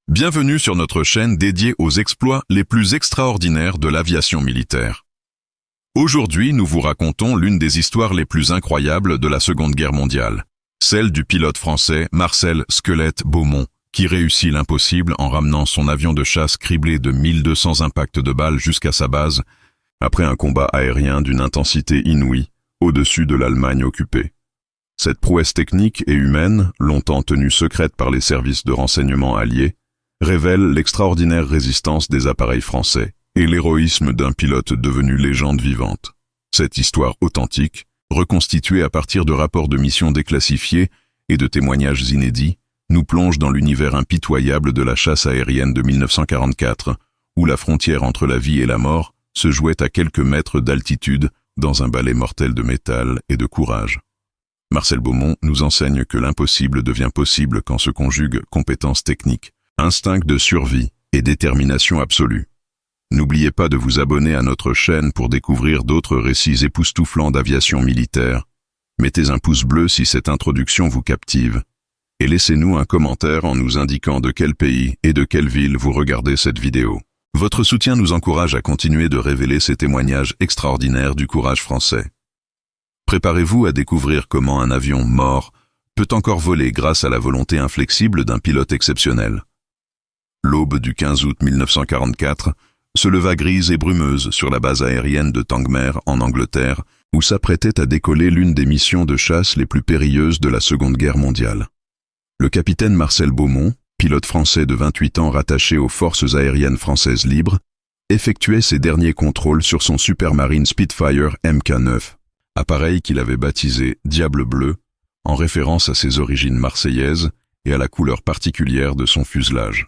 Bienvenue sur notre chaîne dédiée aux exploits les plus extraordinaires de l'aviation militaire. Aujourd'hui, nous vous racontons l'une des histoires les plus incroyables de la Seconde Guerre mondiale, celle du pilote français Marcel Squelette Beaumont, qui réussit l'impossible en ramenant son avion de chasse criblé de 1200 impacts de balles jusqu'à sa base, après un combat aérien d'une intensité inouïe, au-dessus de l'Allemagne occupée. Cette prouesse technique et humaine, longtemps tenue secrète par les services de renseignement alliés, révèle l'extraordinaire résistance des appareils français et l'héroïsme d'un pilote devenu légende vivante. Cette histoire authentique, reconstituée à partir de rapports de mission déclassifiés et de témoignages inédits, nous plonge dans l'univers impitoyable de la chasse aérienne de 1944, où la frontière entre la vie et la mort se jouait à quelques mètres d'altitude dans un balai mortel de métal et de courage. Marcel Beaumont nous enseigne que l'impossible devient possible quand se conjuguent compétences techniques, instinct de survie et détermination absolue. N'oubliez pas de vous abonner à notre chaîne pour découvrir d'autres récits époustouflants d'aviation militaire. Mettez un pouce bleu si cette introduction vous captive. Et laissez-nous un commentaire en nous indiquant de quel pays et de quelle ville vous regardez cette vidéo. Votre soutien nous encourage à continuer de révéler ces témoignages extraordinaires du courage français. Préparez-vous à découvrir comment un avion mort peut encore voler grâce à la volonté inflexible d'un pilote exceptionnel. L'aube du 15 août 1944 se leva grise et brumeuse sur la base aérienne de Tangmere en Angleterre, où s'apprêtait à décoller l'une des missions de chasse les plus périlleuses de la Seconde Guerre mondiale. Le capitaine Marcel Beaumont, pilote français de 28 ans rattaché aux forces aériennes françaises libres, effectuait ses derniers contrôles sur son Supermarine Spitfire Mk9, appareil qu'il avait baptisé « Diable bleu », en référence à ses origines marseillaises et à la couleur particulière de son fuselage.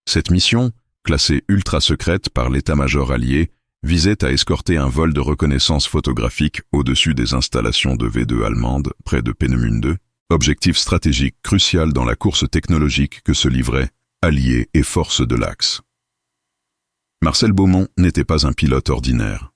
Cette mission, classée ultra secrète par l'état-major allié, visait à escorter un vol de reconnaissance photographique au-dessus des installations de V2 allemandes près de Peenemünde, objectif stratégique crucial dans la course technologique que se livraient alliés et forces de l'Axe. Marcel Beaumont n'était pas un pilote ordinaire.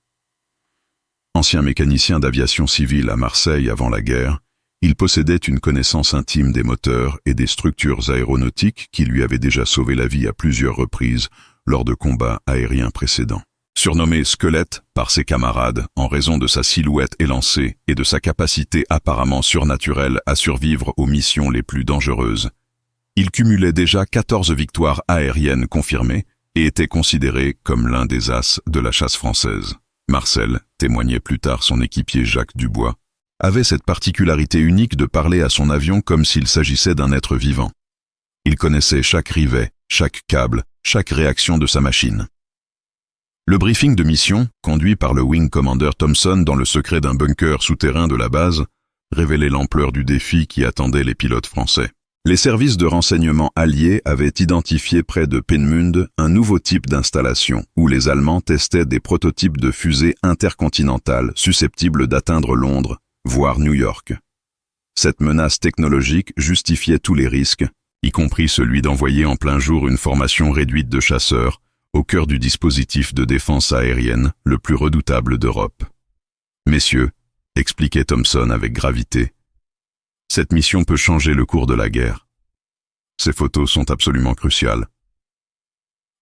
Ancien mécanicien d'aviation civile à Marseille avant la guerre, il possédait une connaissance intime des moteurs et des structures aéronautiques qui lui avaient déjà sauvé la vie à plusieurs reprises lors de combats aériens précédents. Surnommé Squelette par ses camarades en raison de sa silhouette élancée et de sa capacité apparemment surnaturelle à survivre aux missions les plus dangereuses, il cumulait déjà 14 victoires aériennes confirmées et était considéré comme l'un des as de la chasse française. Marcel, témoignait plus tard son équipier Jacques Dubois, avait cette particularité unique de parler à son avion comme s'il s'agissait d'un être vivant. Il connaissait chaque rivet, chaque câble, chaque réaction de sa machine. Le briefing de mission, conduit par le Wing Commander Thompson dans le secret d'un bunker souterrain de la base, révélait l'ampleur du défi qui attendait les pilotes français. Les services de renseignement alliés avaient identifié près de Peenemünde un nouveau type d'installation où les Allemands testaient des prototypes de fusées intercontinentales susceptibles d'atteindre Londres, voire New York. Cette menace technologique justifiait tous les risques, y compris celui d'envoyer en plein jour une formation réduite de chasseurs, au cœur du dispositif de défense aérienne le plus redoutable d'Europe. « Messieurs, » expliquait Thompson avec gravité, « cette mission peut changer le cours de la guerre. Ces photos sont absolument cruciales. »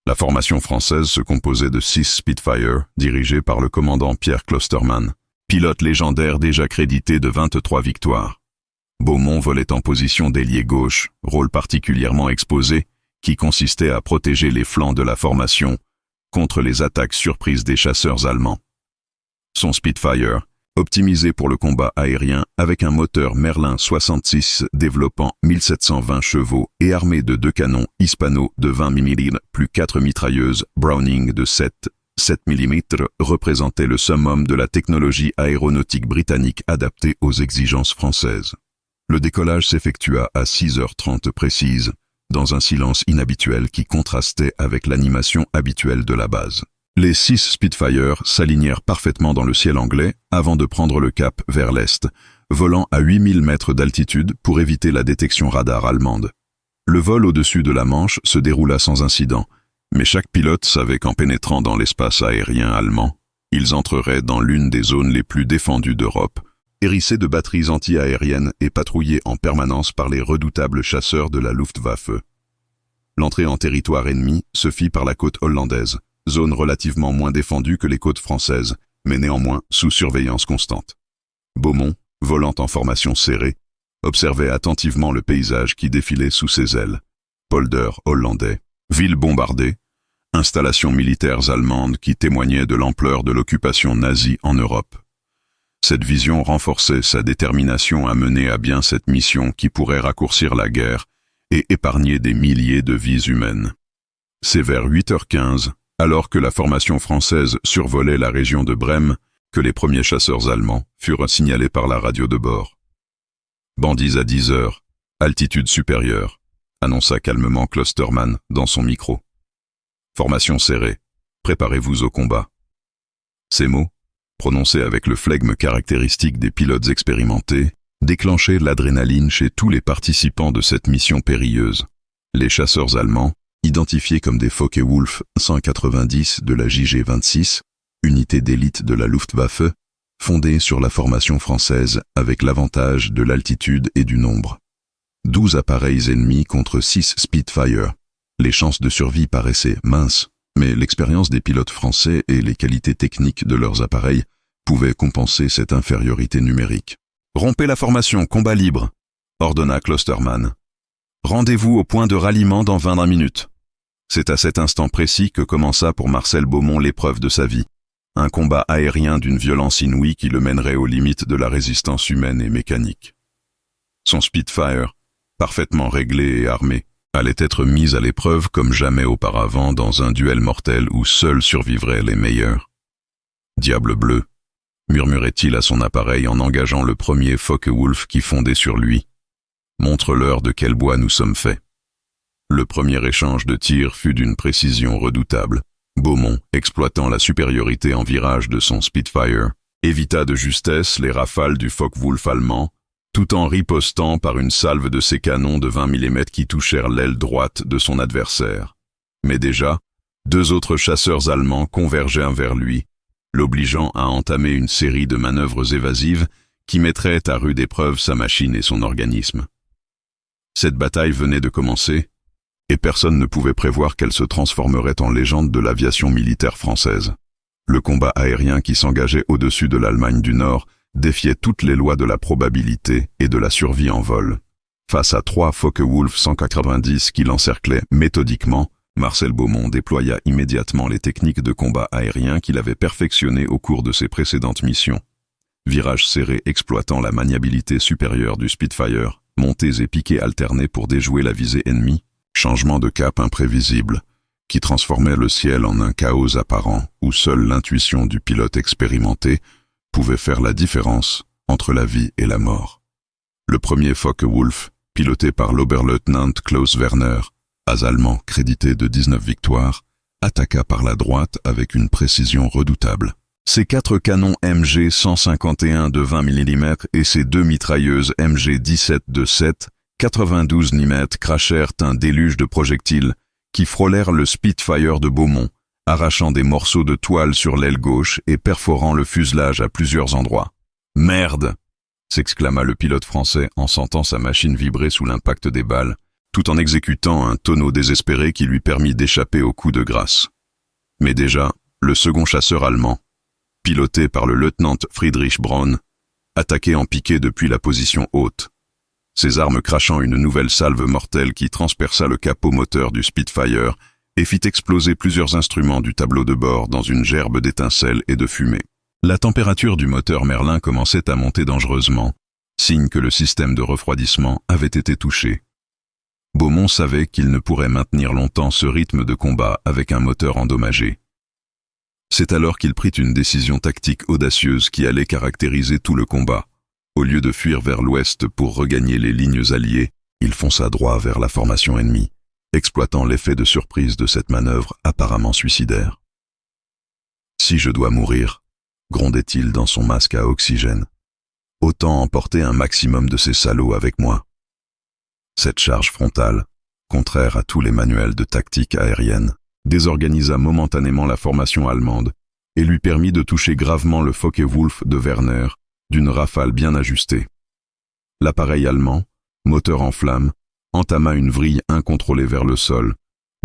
La formation française se composait de 6 Spitfire, dirigés par le commandant Pierre Klostermann, pilote légendaire déjà crédité de 23 victoires. Beaumont volait en position d'ailier gauche, rôle particulièrement exposé, qui consistait à protéger les flancs de la formation contre les attaques surprises des chasseurs allemands. Son Spitfire, optimisé pour le combat aérien avec un moteur Merlin 66 développant 1720 chevaux et armé de 2 canons Hispano de 20 mm plus 4 mitrailleuses Browning de 7 mm, représentait le summum de la technologie aéronautique britannique adaptée aux exigences françaises. Le décollage s'effectua à 6h30 précises, dans un silence inhabituel qui contrastait avec l'animation habituelle de la base. Les 6 Spitfire s'alignèrent parfaitement dans le ciel anglais avant de prendre le cap vers l'est, volant à 8000 mètres d'altitude pour éviter la détection radar allemande. Le vol au-dessus de la Manche se déroula sans incident, mais chaque pilote savait qu'en pénétrant dans l'espace aérien allemand, ils entreraient dans l'une des zones les plus défendues d'Europe, hérissées de batteries anti-aériennes et patrouillées en permanence par les redoutables chasseurs de la Luftwaffe. L'entrée en territoire ennemi se fit par la côte hollandaise, zone relativement moins défendue que les côtes françaises, mais néanmoins sous surveillance constante. Beaumont, volant en formation serrée, observait attentivement le paysage qui défilait sous ses ailes. Polders hollandais, villes bombardées, installations militaires allemandes qui témoignaient de l'ampleur de l'occupation nazie en Europe. Cette vision renforçait sa détermination à mener à bien cette mission qui pourrait raccourcir la guerre et épargner des milliers de vies humaines. C'est vers 8h15, alors que la formation française survolait la région de Brême, que les premiers chasseurs allemands furent signalés par la radio de bord. Bandits à 10h, altitude supérieure, annonça calmement Klosterman dans son micro. Formation serrée, préparez-vous au combat. Ces mots, prononcés avec le flegme caractéristique des pilotes expérimentés, déclenchaient l'adrénaline chez tous les participants de cette mission périlleuse. Les chasseurs allemands, identifiés comme des Focke-Wulf 190 de la JG-26, unité d'élite de la Luftwaffe, fondée sur la formation française avec l'avantage de l'altitude et du nombre. 12 appareils ennemis contre 6 Spitfire. Les chances de survie paraissaient minces, mais l'expérience des pilotes français et les qualités techniques de leurs appareils pouvaient compenser cette infériorité numérique. « Rompez la formation, combat libre !» ordonna Klosterman. « Rendez-vous au point de ralliement dans 20 minutes. » C'est à cet instant précis que commença pour Marcel Beaumont l'épreuve de sa vie. Un combat aérien d'une violence inouïe qui le mènerait aux limites de la résistance humaine et mécanique. Son Spitfire, parfaitement réglé et armé, allait être mis à l'épreuve comme jamais auparavant dans un duel mortel où seuls survivraient les meilleurs. « Diable bleu !» murmurait-il à son appareil en engageant le premier Focke-Wulf qui fondait sur lui. « Montre-leur de quel bois nous sommes faits. » Le premier échange de tirs fut d'une précision redoutable. Beaumont, exploitant la supériorité en virage de son Spitfire, évita de justesse les rafales du Focke-Wulf allemand, tout en ripostant par une salve de ses canons de 20 mm qui touchèrent l'aile droite de son adversaire. Mais déjà, 2 autres chasseurs allemands convergeaient vers lui, l'obligeant à entamer une série de manœuvres évasives qui mettraient à rude épreuve sa machine et son organisme. Cette bataille venait de commencer, et personne ne pouvait prévoir qu'elle se transformerait en légende de l'aviation militaire française. Le combat aérien qui s'engageait au-dessus de l'Allemagne du Nord défiait toutes les lois de la probabilité et de la survie en vol. Face à 3 Focke-Wulf 190 qui l'encerclaient méthodiquement, Marcel Beaumont déploya immédiatement les techniques de combat aérien qu'il avait perfectionnées au cours de ses précédentes missions. Virages serrés exploitant la maniabilité supérieure du Spitfire, montées et piquets alternés pour déjouer la visée ennemie, changement de cap imprévisible, qui transformait le ciel en un chaos apparent où seule l'intuition du pilote expérimenté pouvait faire la différence entre la vie et la mort. Le premier Focke-Wulf, piloté par l'Oberleutnant Klaus Werner, as allemand crédité de 19 victoires, attaqua par la droite avec une précision redoutable. Ses 4 canons MG 151 de 20 mm et ses 2 mitrailleuses MG 17 de 7, 92 mm crachèrent un déluge de projectiles qui frôlèrent le Spitfire de Beaumont, arrachant des morceaux de toile sur l'aile gauche et perforant le fuselage à plusieurs endroits. « Merde !» s'exclama le pilote français en sentant sa machine vibrer sous l'impact des balles, tout en exécutant un tonneau désespéré qui lui permit d'échapper au coup de grâce. Mais déjà, le second chasseur allemand, piloté par le lieutenant Friedrich Braun, attaquait en piqué depuis la position haute, ses armes crachant une nouvelle salve mortelle qui transperça le capot moteur du Spitfire et fit exploser plusieurs instruments du tableau de bord dans une gerbe d'étincelles et de fumée. La température du moteur Merlin commençait à monter dangereusement, signe que le système de refroidissement avait été touché. Beaumont savait qu'il ne pourrait maintenir longtemps ce rythme de combat avec un moteur endommagé. C'est alors qu'il prit une décision tactique audacieuse qui allait caractériser tout le combat. Au lieu de fuir vers l'ouest pour regagner les lignes alliées, il fonça droit vers la formation ennemie, exploitant l'effet de surprise de cette manœuvre apparemment suicidaire. « Si je dois mourir », grondait-il dans son masque à oxygène, « autant emporter un maximum de ces salauds avec moi. » Cette charge frontale, contraire à tous les manuels de tactique aérienne, désorganisa momentanément la formation allemande et lui permit de toucher gravement le Focke-Wulf de Werner d'une rafale bien ajustée. L'appareil allemand, moteur en flammes, entama une vrille incontrôlée vers le sol,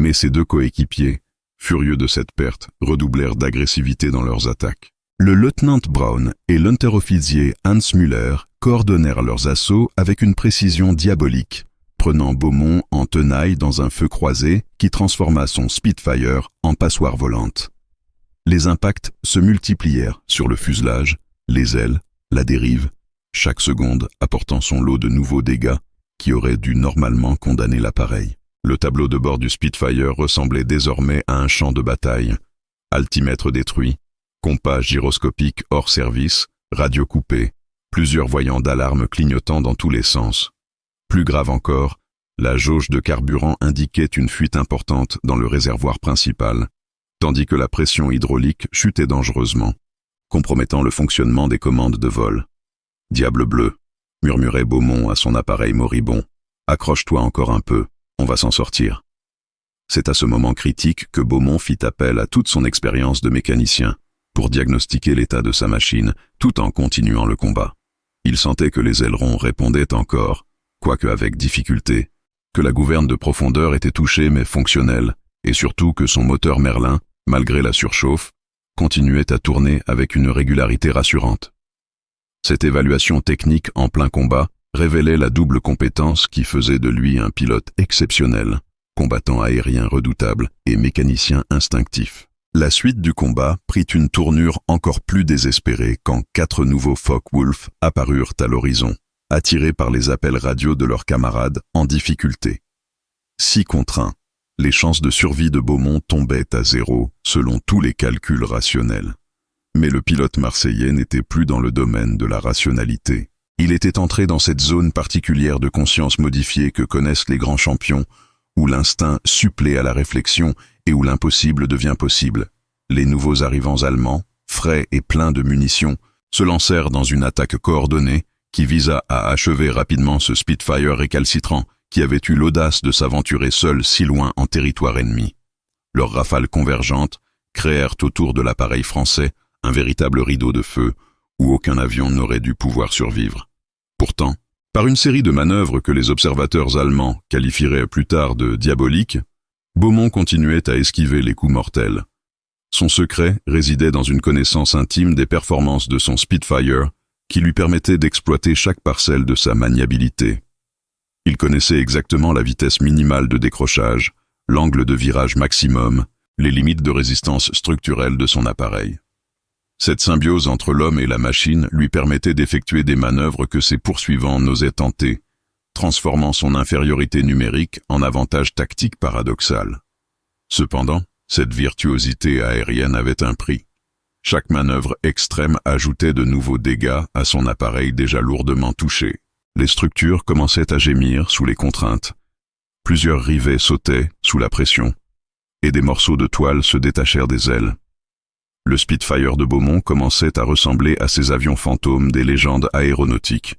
Mais ses deux coéquipiers, furieux de cette perte, redoublèrent d'agressivité dans leurs attaques. Le lieutenant Brown et l'unterofficier Hans Müller coordonnèrent leurs assauts avec une précision diabolique, prenant Beaumont en tenaille dans un feu croisé qui transforma son Spitfire en passoire volante. Les impacts se multiplièrent sur le fuselage, les ailes, la dérive, chaque seconde apportant son lot de nouveaux dégâts qui auraient dû normalement condamner l'appareil. Le tableau de bord du Spitfire ressemblait désormais à un champ de bataille. Altimètre détruit, compas gyroscopique hors service, radio coupée, plusieurs voyants d'alarme clignotant dans tous les sens. Plus grave encore, la jauge de carburant indiquait une fuite importante dans le réservoir principal, tandis que la pression hydraulique chutait dangereusement, compromettant le fonctionnement des commandes de vol. « Diable bleu !» murmurait Beaumont à son appareil moribond. « Accroche-toi encore un peu, on va s'en sortir. » C'est à ce moment critique que Beaumont fit appel à toute son expérience de mécanicien pour diagnostiquer l'état de sa machine tout en continuant le combat. Il sentait que les ailerons répondaient encore, quoique avec difficulté, que la gouverne de profondeur était touchée mais fonctionnelle, et surtout que son moteur Merlin, malgré la surchauffe, continuait à tourner avec une régularité rassurante. Cette évaluation technique en plein combat révélait la double compétence qui faisait de lui un pilote exceptionnel, combattant aérien redoutable et mécanicien instinctif. La suite du combat prit une tournure encore plus désespérée quand 4 nouveaux Focke-Wulf apparurent à l'horizon, attirés par les appels radio de leurs camarades en difficulté. 6 contre 1, les chances de survie de Beaumont tombaient à 0 selon tous les calculs rationnels. Mais le pilote marseillais n'était plus dans le domaine de la rationalité. Il était entré dans cette zone particulière de conscience modifiée que connaissent les grands champions, où l'instinct supplée à la réflexion et où l'impossible devient possible. Les nouveaux arrivants allemands, frais et pleins de munitions, se lancèrent dans une attaque coordonnée qui visa à achever rapidement ce Spitfire récalcitrant qui avait eu l'audace de s'aventurer seul si loin en territoire ennemi. Leurs rafales convergentes créèrent autour de l'appareil français un véritable rideau de feu où aucun avion n'aurait dû pouvoir survivre. Pourtant, par une série de manœuvres que les observateurs allemands qualifieraient plus tard de diaboliques, Beaumont continuait à esquiver les coups mortels. Son secret résidait dans une connaissance intime des performances de son Spitfire qui lui permettait d'exploiter chaque parcelle de sa maniabilité. Il connaissait exactement la vitesse minimale de décrochage, l'angle de virage maximum, les limites de résistance structurelle de son appareil. Cette symbiose entre l'homme et la machine lui permettait d'effectuer des manœuvres que ses poursuivants n'osaient tenter, transformant son infériorité numérique en avantage tactique paradoxal. Cependant, cette virtuosité aérienne avait un prix. Chaque manœuvre extrême ajoutait de nouveaux dégâts à son appareil déjà lourdement touché. Les structures commençaient à gémir sous les contraintes. Plusieurs rivets sautaient sous la pression, et des morceaux de toile se détachèrent des ailes. Le Spitfire de Beaumont commençait à ressembler à ces avions fantômes des légendes aéronautiques,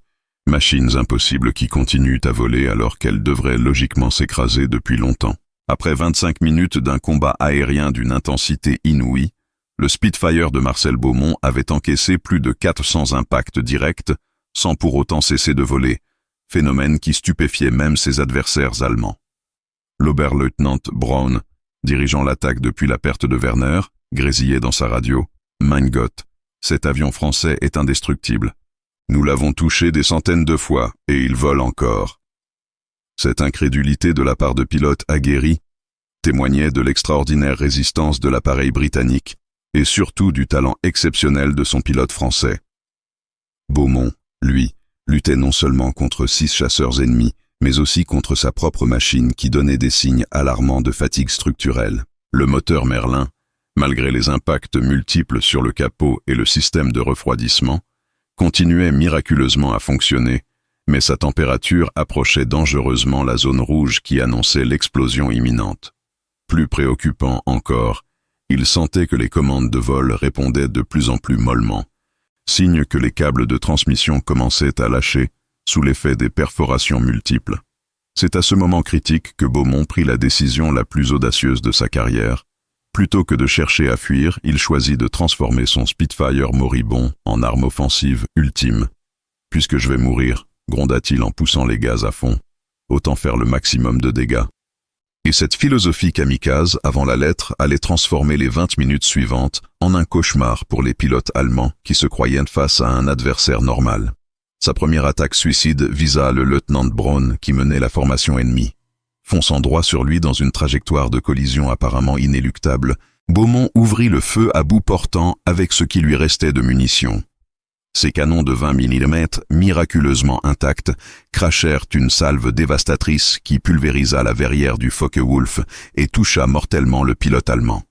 machines impossibles qui continuent à voler alors qu'elles devraient logiquement s'écraser depuis longtemps. Après 25 minutes d'un combat aérien d'une intensité inouïe, le Spitfire de Marcel Beaumont avait encaissé plus de 400 impacts directs sans pour autant cesser de voler, phénomène qui stupéfiait même ses adversaires allemands. L'Oberleutnant Braun, dirigeant l'attaque depuis la perte de Werner, grésillait dans sa radio. « Mein Gott, cet avion français est indestructible. Nous l'avons touché des centaines de fois, et il vole encore. » Cette incrédulité de la part de pilotes aguerris témoignait de l'extraordinaire résistance de l'appareil britannique, et surtout du talent exceptionnel de son pilote français. Beaumont, lui, luttait non seulement contre 6 chasseurs ennemis, mais aussi contre sa propre machine qui donnait des signes alarmants de fatigue structurelle. Le moteur Merlin, malgré les impacts multiples sur le capot et le système de refroidissement, continuait miraculeusement à fonctionner, mais sa température approchait dangereusement la zone rouge qui annonçait l'explosion imminente. Plus préoccupant encore, il sentait que les commandes de vol répondaient de plus en plus mollement, signe que les câbles de transmission commençaient à lâcher sous l'effet des perforations multiples. C'est à ce moment critique que Beaumont prit la décision la plus audacieuse de sa carrière. Plutôt que de chercher à fuir, il choisit de transformer son Spitfire moribond en arme offensive ultime. « Puisque je vais mourir », gronda-t-il en poussant les gaz à fond, « autant faire le maximum de dégâts. » Et cette philosophie kamikaze, avant la lettre, allait transformer les 20 minutes suivantes en un cauchemar pour les pilotes allemands qui se croyaient face à un adversaire normal. Sa première attaque suicide visa le lieutenant Braun qui menait la formation ennemie. Fonçant droit sur lui dans une trajectoire de collision apparemment inéluctable, Beaumont ouvrit le feu à bout portant avec ce qui lui restait de munitions. Ses canons de 20 mm, miraculeusement intacts, crachèrent une salve dévastatrice qui pulvérisa la verrière du Focke-Wulf et toucha mortellement le pilote allemand.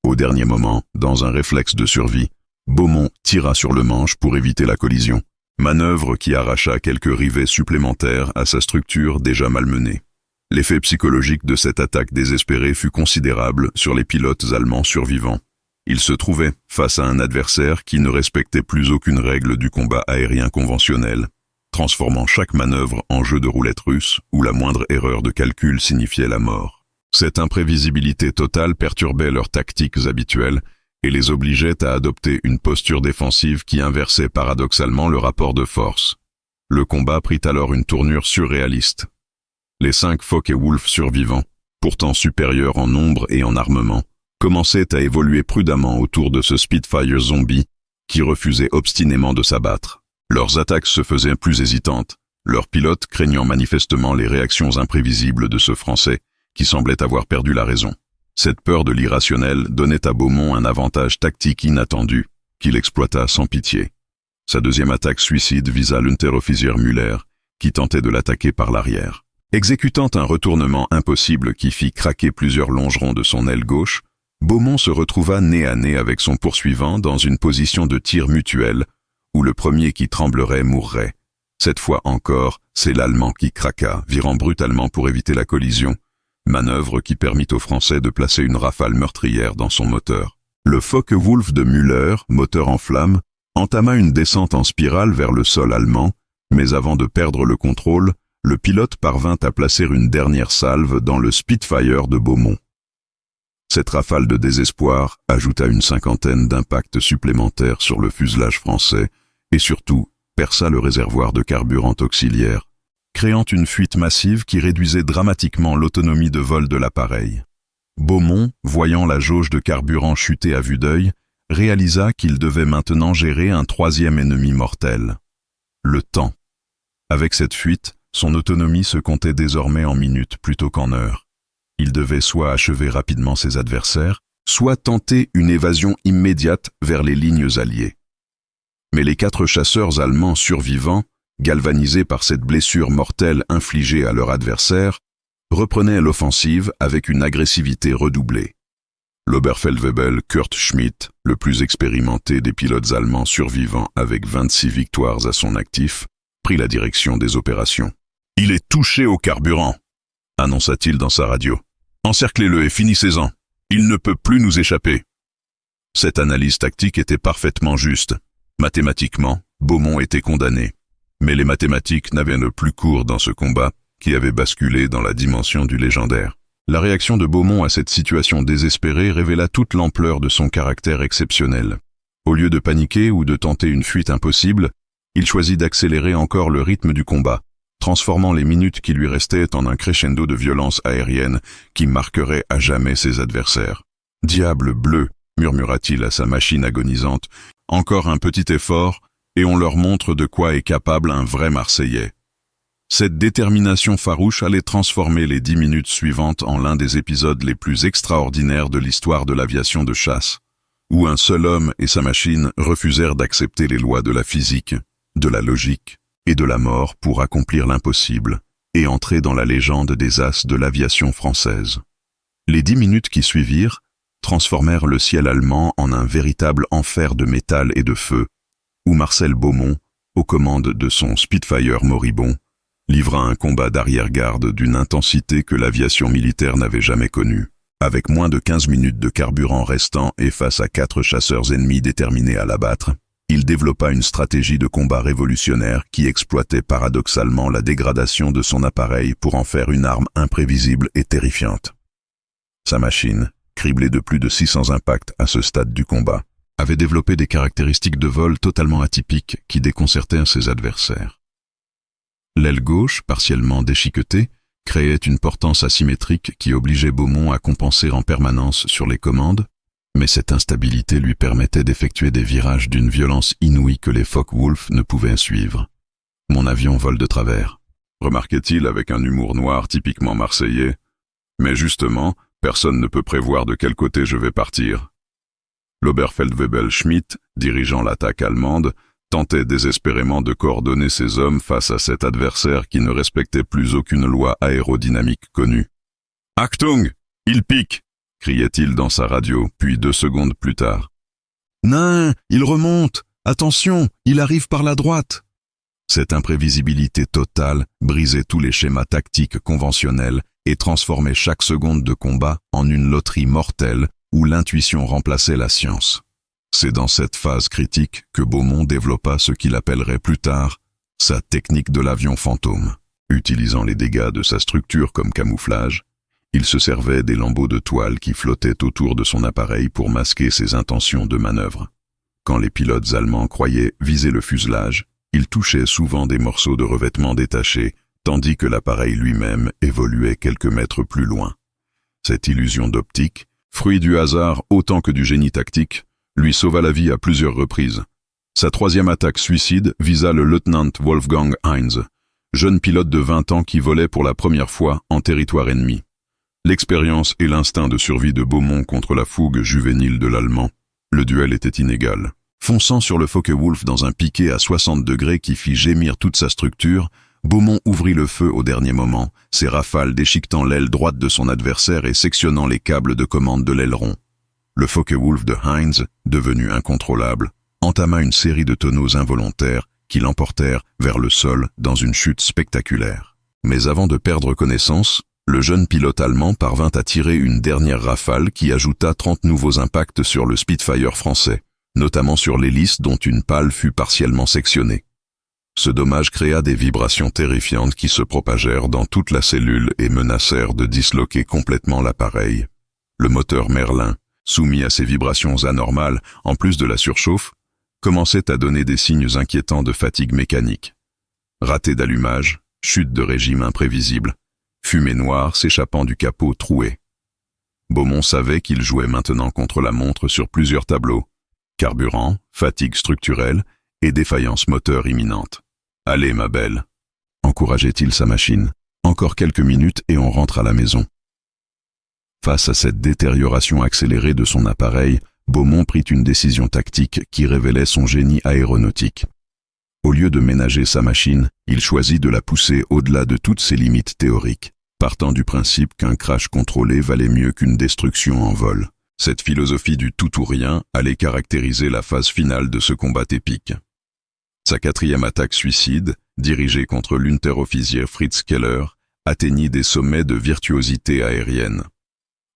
Au dernier moment, dans un réflexe de survie, Beaumont tira sur le manche pour éviter la collision, manœuvre qui arracha quelques rivets supplémentaires à sa structure déjà malmenée. L'effet psychologique de cette attaque désespérée fut considérable sur les pilotes allemands survivants. Ils se trouvaient face à un adversaire qui ne respectait plus aucune règle du combat aérien conventionnel, transformant chaque manœuvre en jeu de roulette russe où la moindre erreur de calcul signifiait la mort. Cette imprévisibilité totale perturbait leurs tactiques habituelles et les obligeait à adopter une posture défensive qui inversait paradoxalement le rapport de force. Le combat prit alors une tournure surréaliste. Les 5 Focke-Wulf survivants, pourtant supérieurs en nombre et en armement, commençaient à évoluer prudemment autour de ce Spitfire zombie qui refusait obstinément de s'abattre. Leurs attaques se faisaient plus hésitantes, leurs pilotes craignant manifestement les réactions imprévisibles de ce Français qui semblait avoir perdu la raison. Cette peur de l'irrationnel donnait à Beaumont un avantage tactique inattendu, qu'il exploita sans pitié. Sa deuxième attaque suicide visa l'Unteroffizier Müller, qui tentait de l'attaquer par l'arrière. Exécutant un retournement impossible qui fit craquer plusieurs longerons de son aile gauche, Beaumont se retrouva nez à nez avec son poursuivant dans une position de tir mutuel, où le premier qui tremblerait mourrait. Cette fois encore, c'est l'Allemand qui craqua, virant brutalement pour éviter la collision, manœuvre qui permit aux Français de placer une rafale meurtrière dans son moteur. Le Focke-Wulf de Müller, moteur en flammes, entama une descente en spirale vers le sol allemand, mais avant de perdre le contrôle, le pilote parvint à placer une dernière salve dans le Spitfire de Beaumont. Cette rafale de désespoir ajouta une 50aine d'impacts supplémentaires sur le fuselage français et surtout perça le réservoir de carburant auxiliaire, créant une fuite massive qui réduisait dramatiquement l'autonomie de vol de l'appareil. Beaumont, voyant la jauge de carburant chuter à vue d'œil, réalisa qu'il devait maintenant gérer un troisième ennemi mortel. Le temps. Avec cette fuite, son autonomie se comptait désormais en minutes plutôt qu'en heures. Il devait soit achever rapidement ses adversaires, soit tenter une évasion immédiate vers les lignes alliées. Mais les 4 chasseurs allemands survivants, galvanisés par cette blessure mortelle infligée à leur adversaire, reprenaient l'offensive avec une agressivité redoublée. L'Oberfeldwebel Kurt Schmidt, le plus expérimenté des pilotes allemands survivants avec 26 victoires à son actif, prit la direction des opérations. « Il est touché au carburant », annonça-t-il dans sa radio. « Encerclez-le et finissez-en. Il ne peut plus nous échapper. » Cette analyse tactique était parfaitement juste. Mathématiquement, Beaumont était condamné. Mais les mathématiques n'avaient le plus cours dans ce combat qui avait basculé dans la dimension du légendaire. La réaction de Beaumont à cette situation désespérée révéla toute l'ampleur de son caractère exceptionnel. Au lieu de paniquer ou de tenter une fuite impossible, il choisit d'accélérer encore le rythme du combat, transformant les minutes qui lui restaient en un crescendo de violence aérienne qui marquerait à jamais ses adversaires. « Diable bleu !» murmura-t-il à sa machine agonisante. « Encore un petit effort, et on leur montre de quoi est capable un vrai Marseillais. » Cette détermination farouche allait transformer les 10 minutes suivantes en l'un des épisodes les plus extraordinaires de l'histoire de l'aviation de chasse, où un seul homme et sa machine refusèrent d'accepter les lois de la physique, de la logique et de la mort pour accomplir l'impossible et entrer dans la légende des as de l'aviation française. Les 10 minutes qui suivirent transformèrent le ciel allemand en un véritable enfer de métal et de feu, où Marcel Beaumont, aux commandes de son Spitfire moribond, livra un combat d'arrière-garde d'une intensité que l'aviation militaire n'avait jamais connue. Avec moins de 15 minutes de carburant restant et face à 4 chasseurs ennemis déterminés à l'abattre, il développa une stratégie de combat révolutionnaire qui exploitait paradoxalement la dégradation de son appareil pour en faire une arme imprévisible et terrifiante. Sa machine, criblée de plus de 600 impacts à ce stade du combat, avait développé des caractéristiques de vol totalement atypiques qui déconcertèrent ses adversaires. L'aile gauche, partiellement déchiquetée, créait une portance asymétrique qui obligeait Beaumont à compenser en permanence sur les commandes, mais cette instabilité lui permettait d'effectuer des virages d'une violence inouïe que les Focke-Wulf ne pouvaient suivre. « Mon avion vole de travers », remarquait-il avec un humour noir typiquement marseillais. « Mais justement, personne ne peut prévoir de quel côté je vais partir. » L'Oberfeldwebel Schmidt, dirigeant l'attaque allemande, tentait désespérément de coordonner ses hommes face à cet adversaire qui ne respectait plus aucune loi aérodynamique connue. « Achtung, il pique !» criait-il dans sa radio, puis 2 secondes plus tard. « Nain, il remonte! Attention, il arrive par la droite !» Cette imprévisibilité totale brisait tous les schémas tactiques conventionnels et transformait chaque seconde de combat en une loterie mortelle où l'intuition remplaçait la science. C'est dans cette phase critique que Beaumont développa ce qu'il appellerait plus tard sa technique de l'avion fantôme. Utilisant les dégâts de sa structure comme camouflage, il se servait des lambeaux de toile qui flottaient autour de son appareil pour masquer ses intentions de manœuvre. Quand les pilotes allemands croyaient viser le fuselage, ils touchaient souvent des morceaux de revêtement détachés, tandis que l'appareil lui-même évoluait quelques mètres plus loin. Cette illusion d'optique, fruit du hasard autant que du génie tactique, lui sauva la vie à plusieurs reprises. Sa 3e attaque suicide visa le lieutenant Wolfgang Heinz, jeune pilote de 20 ans qui volait pour la première fois en territoire ennemi. L'expérience et l'instinct de survie de Beaumont contre la fougue juvénile de l'Allemand. Le duel était inégal. Fonçant sur le Focke-Wulf dans un piqué à 60 degrés qui fit gémir toute sa structure, Beaumont ouvrit le feu au dernier moment, ses rafales déchiquetant l'aile droite de son adversaire et sectionnant les câbles de commande de l'aileron. Le Focke-Wulf de Heinz, devenu incontrôlable, entama une série de tonneaux involontaires qui l'emportèrent vers le sol dans une chute spectaculaire. Mais avant de perdre connaissance, le jeune pilote allemand parvint à tirer une dernière rafale qui ajouta 30 nouveaux impacts sur le Spitfire français, notamment sur l'hélice dont une pale fut partiellement sectionnée. Ce dommage créa des vibrations terrifiantes qui se propagèrent dans toute la cellule et menacèrent de disloquer complètement l'appareil. Le moteur Merlin, soumis à ces vibrations anormales, en plus de la surchauffe, commençait à donner des signes inquiétants de fatigue mécanique. Raté d'allumage, chute de régime imprévisible, fumée noire s'échappant du capot troué. Beaumont savait qu'il jouait maintenant contre la montre sur plusieurs tableaux. Carburant, fatigue structurelle et défaillance moteur imminente. « Allez, ma belle !» encourageait-il sa machine. « Encore quelques minutes et on rentre à la maison. » Face à cette détérioration accélérée de son appareil, Beaumont prit une décision tactique qui révélait son génie aéronautique. Au lieu de ménager sa machine, il choisit de la pousser au-delà de toutes ses limites théoriques, partant du principe qu'un crash contrôlé valait mieux qu'une destruction en vol. Cette philosophie du tout ou rien allait caractériser la phase finale de ce combat épique. Sa 4e attaque suicide, dirigée contre l'Unteroffizier Fritz Keller, atteignit des sommets de virtuosité aérienne.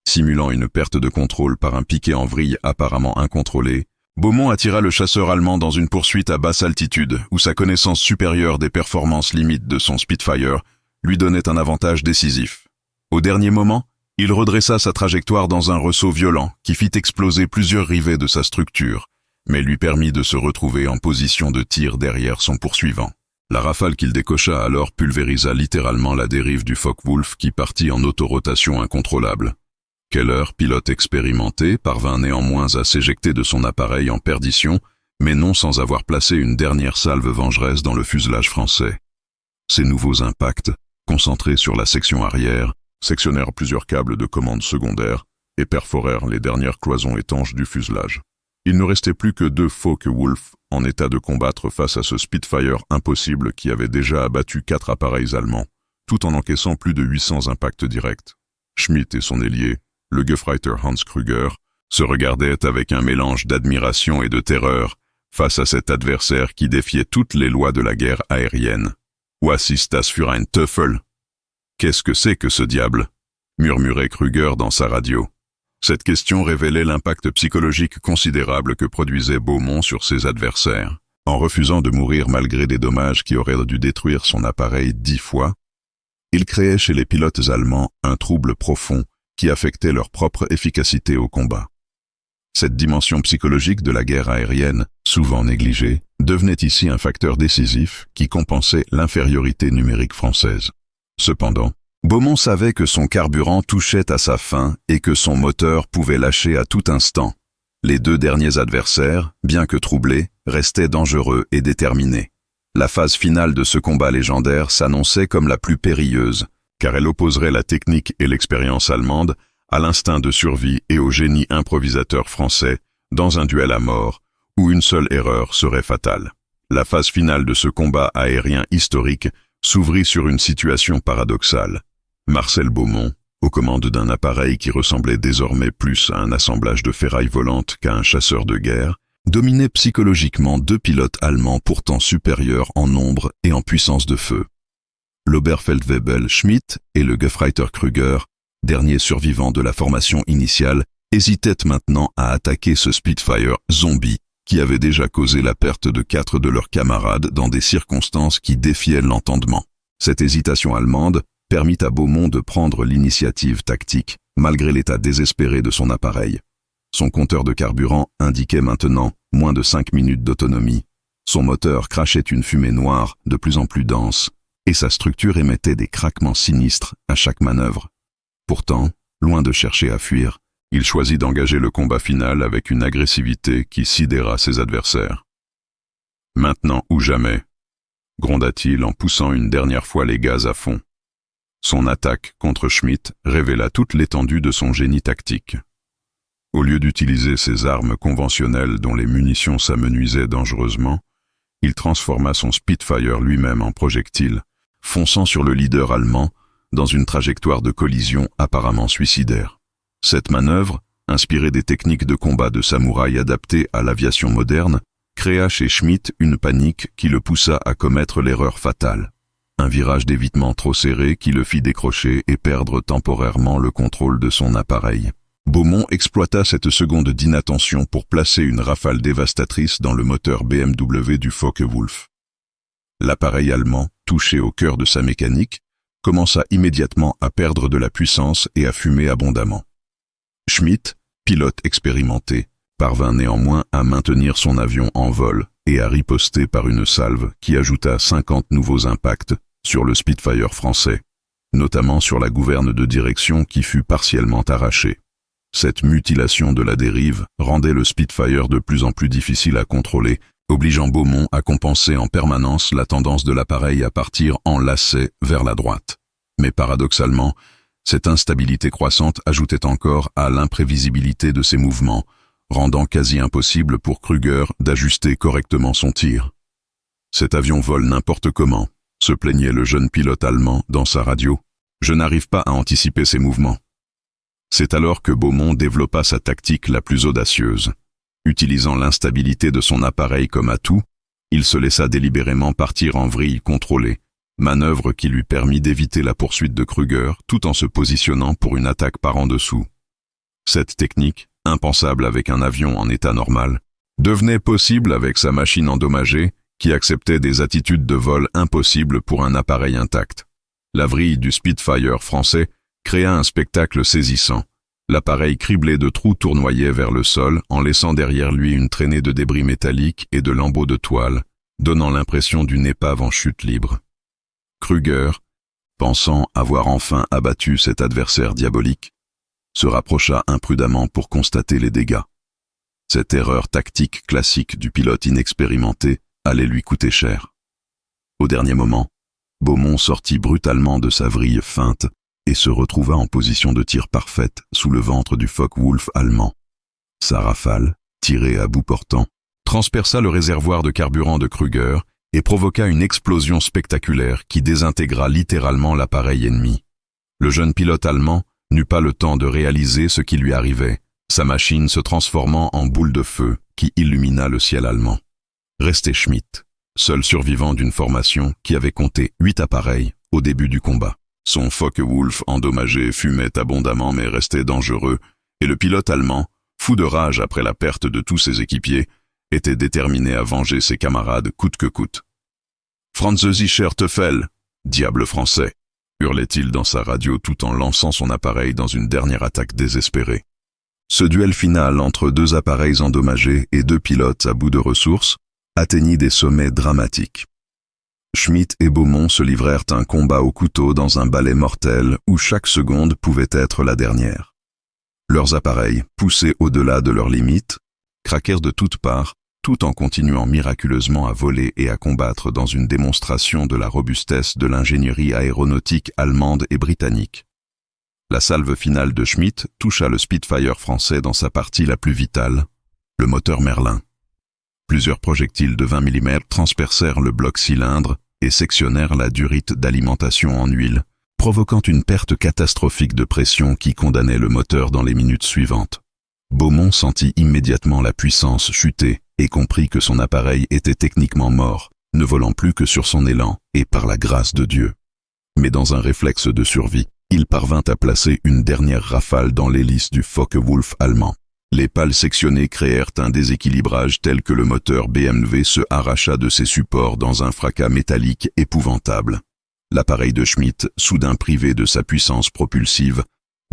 Simulant une perte de contrôle par un piqué en vrille apparemment incontrôlé, Beaumont attira le chasseur allemand dans une poursuite à basse altitude où sa connaissance supérieure des performances limites de son Spitfire lui donnait un avantage décisif. Au dernier moment, il redressa sa trajectoire dans un ressaut violent qui fit exploser plusieurs rivets de sa structure, mais lui permit de se retrouver en position de tir derrière son poursuivant. La rafale qu'il décocha alors pulvérisa littéralement la dérive du Focke-Wulf qui partit en autorotation incontrôlable. Keller, pilote expérimenté, parvint néanmoins à s'éjecter de son appareil en perdition, mais non sans avoir placé une dernière salve vengeresse dans le fuselage français. Ces nouveaux impacts, concentrés sur la section arrière, sectionnèrent plusieurs câbles de commande secondaires et perforèrent les dernières cloisons étanches du fuselage. Il ne restait plus que 2 Focke-Wulf en état de combattre face à ce Spitfire impossible qui avait déjà abattu 4 appareils allemands, tout en encaissant plus de 800 impacts directs. Schmidt et son ailier, le Gefreiter Hans Krüger, se regardaient avec un mélange d'admiration et de terreur face à cet adversaire qui défiait toutes les lois de la guerre aérienne. « Was ist das für ein Teufel » ? « Qu'est-ce que c'est que ce diable ?» murmurait Krüger dans sa radio. Cette question révélait l'impact psychologique considérable que produisait Beaumont sur ses adversaires. En refusant de mourir malgré des dommages qui auraient dû détruire son appareil 10 fois, il créait chez les pilotes allemands un trouble profond qui affectait leur propre efficacité au combat. Cette dimension psychologique de la guerre aérienne, souvent négligée, devenait ici un facteur décisif qui compensait l'infériorité numérique française. Cependant, Beaumont savait que son carburant touchait à sa fin et que son moteur pouvait lâcher à tout instant. Les deux derniers adversaires, bien que troublés, restaient dangereux et déterminés. La phase finale de ce combat légendaire s'annonçait comme la plus périlleuse, car elle opposerait la technique et l'expérience allemande à l'instinct de survie et au génie improvisateur français dans un duel à mort où une seule erreur serait fatale. La phase finale de ce combat aérien historique s'ouvrit sur une situation paradoxale. Marcel Beaumont, aux commandes d'un appareil qui ressemblait désormais plus à un assemblage de ferrailles volantes qu'à un chasseur de guerre, dominait psychologiquement deux pilotes allemands pourtant supérieurs en nombre et en puissance de feu. L'Oberfeldwebel Schmidt et le Gefreiter Krüger, dernier survivant de la formation initiale, hésitaient maintenant à attaquer ce Spitfire zombie qui avait déjà causé la perte de 4 de leurs camarades dans des circonstances qui défiaient l'entendement. Cette hésitation allemande permit à Beaumont de prendre l'initiative tactique, malgré l'état désespéré de son appareil. Son compteur de carburant indiquait maintenant moins de 5 minutes d'autonomie. Son moteur crachait une fumée noire de plus en plus dense, et sa structure émettait des craquements sinistres à chaque manœuvre. Pourtant, loin de chercher à fuir, il choisit d'engager le combat final avec une agressivité qui sidéra ses adversaires. « Maintenant ou jamais », gronda-t-il en poussant une dernière fois les gaz à fond. Son attaque contre Schmidt révéla toute l'étendue de son génie tactique. Au lieu d'utiliser ses armes conventionnelles dont les munitions s'amenuisaient dangereusement, il transforma son Spitfire lui-même en projectile, fonçant sur le leader allemand dans une trajectoire de collision apparemment suicidaire. Cette manœuvre, inspirée des techniques de combat de samouraï adaptées à l'aviation moderne, créa chez Schmidt une panique qui le poussa à commettre l'erreur fatale. Un virage d'évitement trop serré qui le fit décrocher et perdre temporairement le contrôle de son appareil. Beaumont exploita cette seconde d'inattention pour placer une rafale dévastatrice dans le moteur BMW du Focke-Wulf. L'appareil allemand, touché au cœur de sa mécanique, commença immédiatement à perdre de la puissance et à fumer abondamment. Schmidt, pilote expérimenté, parvint néanmoins à maintenir son avion en vol et à riposter par une salve qui ajouta 50 nouveaux impacts sur le Spitfire français, notamment sur la gouverne de direction qui fut partiellement arrachée. Cette mutilation de la dérive rendait le Spitfire de plus en plus difficile à contrôler, obligeant Beaumont à compenser en permanence la tendance de l'appareil à partir en lacet vers la droite. Mais paradoxalement, cette instabilité croissante ajoutait encore à l'imprévisibilité de ses mouvements, rendant quasi impossible pour Krüger d'ajuster correctement son tir. « Cet avion vole n'importe comment », se plaignait le jeune pilote allemand dans sa radio. « Je n'arrive pas à anticiper ses mouvements. » C'est alors que Beaumont développa sa tactique la plus audacieuse. Utilisant l'instabilité de son appareil comme atout, il se laissa délibérément partir en vrille contrôlée, manœuvre qui lui permit d'éviter la poursuite de Krüger tout en se positionnant pour une attaque par en dessous. Cette technique, impensable avec un avion en état normal, devenait possible avec sa machine endommagée qui acceptait des attitudes de vol impossibles pour un appareil intact. La vrille du Spitfire français créa un spectacle saisissant. L'appareil criblé de trous tournoyait vers le sol en laissant derrière lui une traînée de débris métalliques et de lambeaux de toile, donnant l'impression d'une épave en chute libre. Krüger, pensant avoir enfin abattu cet adversaire diabolique, se rapprocha imprudemment pour constater les dégâts. Cette erreur tactique classique du pilote inexpérimenté allait lui coûter cher. Au dernier moment, Beaumont sortit brutalement de sa vrille feinte et se retrouva en position de tir parfaite sous le ventre du Focke-Wulf allemand. Sa rafale, tirée à bout portant, transperça le réservoir de carburant de Krüger et provoqua une explosion spectaculaire qui désintégra littéralement l'appareil ennemi. Le jeune pilote allemand n'eut pas le temps de réaliser ce qui lui arrivait, sa machine se transformant en boule de feu qui illumina le ciel allemand. Restait Schmidt, seul survivant d'une formation qui avait compté 8 appareils au début du combat. Son Focke-Wulf endommagé fumait abondamment mais restait dangereux, et le pilote allemand, fou de rage après la perte de tous ses équipiers, était déterminé à venger ses camarades coûte que coûte. « Franz Sicher Teufel, diable français !» hurlait-il dans sa radio tout en lançant son appareil dans une dernière attaque désespérée. Ce duel final entre 2 appareils endommagés et 2 pilotes à bout de ressources atteignit des sommets dramatiques. Schmitt et Beaumont se livrèrent un combat au couteau dans un balai mortel où chaque seconde pouvait être la dernière. Leurs appareils, poussés au-delà de leurs limites, craquèrent de toutes parts, tout en continuant miraculeusement à voler et à combattre dans une démonstration de la robustesse de l'ingénierie aéronautique allemande et britannique. La salve finale de Schmitt toucha le Spitfire français dans sa partie la plus vitale, le moteur Merlin. Plusieurs projectiles de 20 mm transpercèrent le bloc cylindre et sectionnèrent la durite d'alimentation en huile, provoquant une perte catastrophique de pression qui condamnait le moteur dans les minutes suivantes. Beaumont sentit immédiatement la puissance chuter et comprit que son appareil était techniquement mort, ne volant plus que sur son élan et par la grâce de Dieu. Mais dans un réflexe de survie, il parvint à placer une dernière rafale dans l'hélice du Focke-Wulf allemand. Les pales sectionnées créèrent un déséquilibrage tel que le moteur BMW se arracha de ses supports dans un fracas métallique épouvantable. L'appareil de Schmitt, soudain privé de sa puissance propulsive,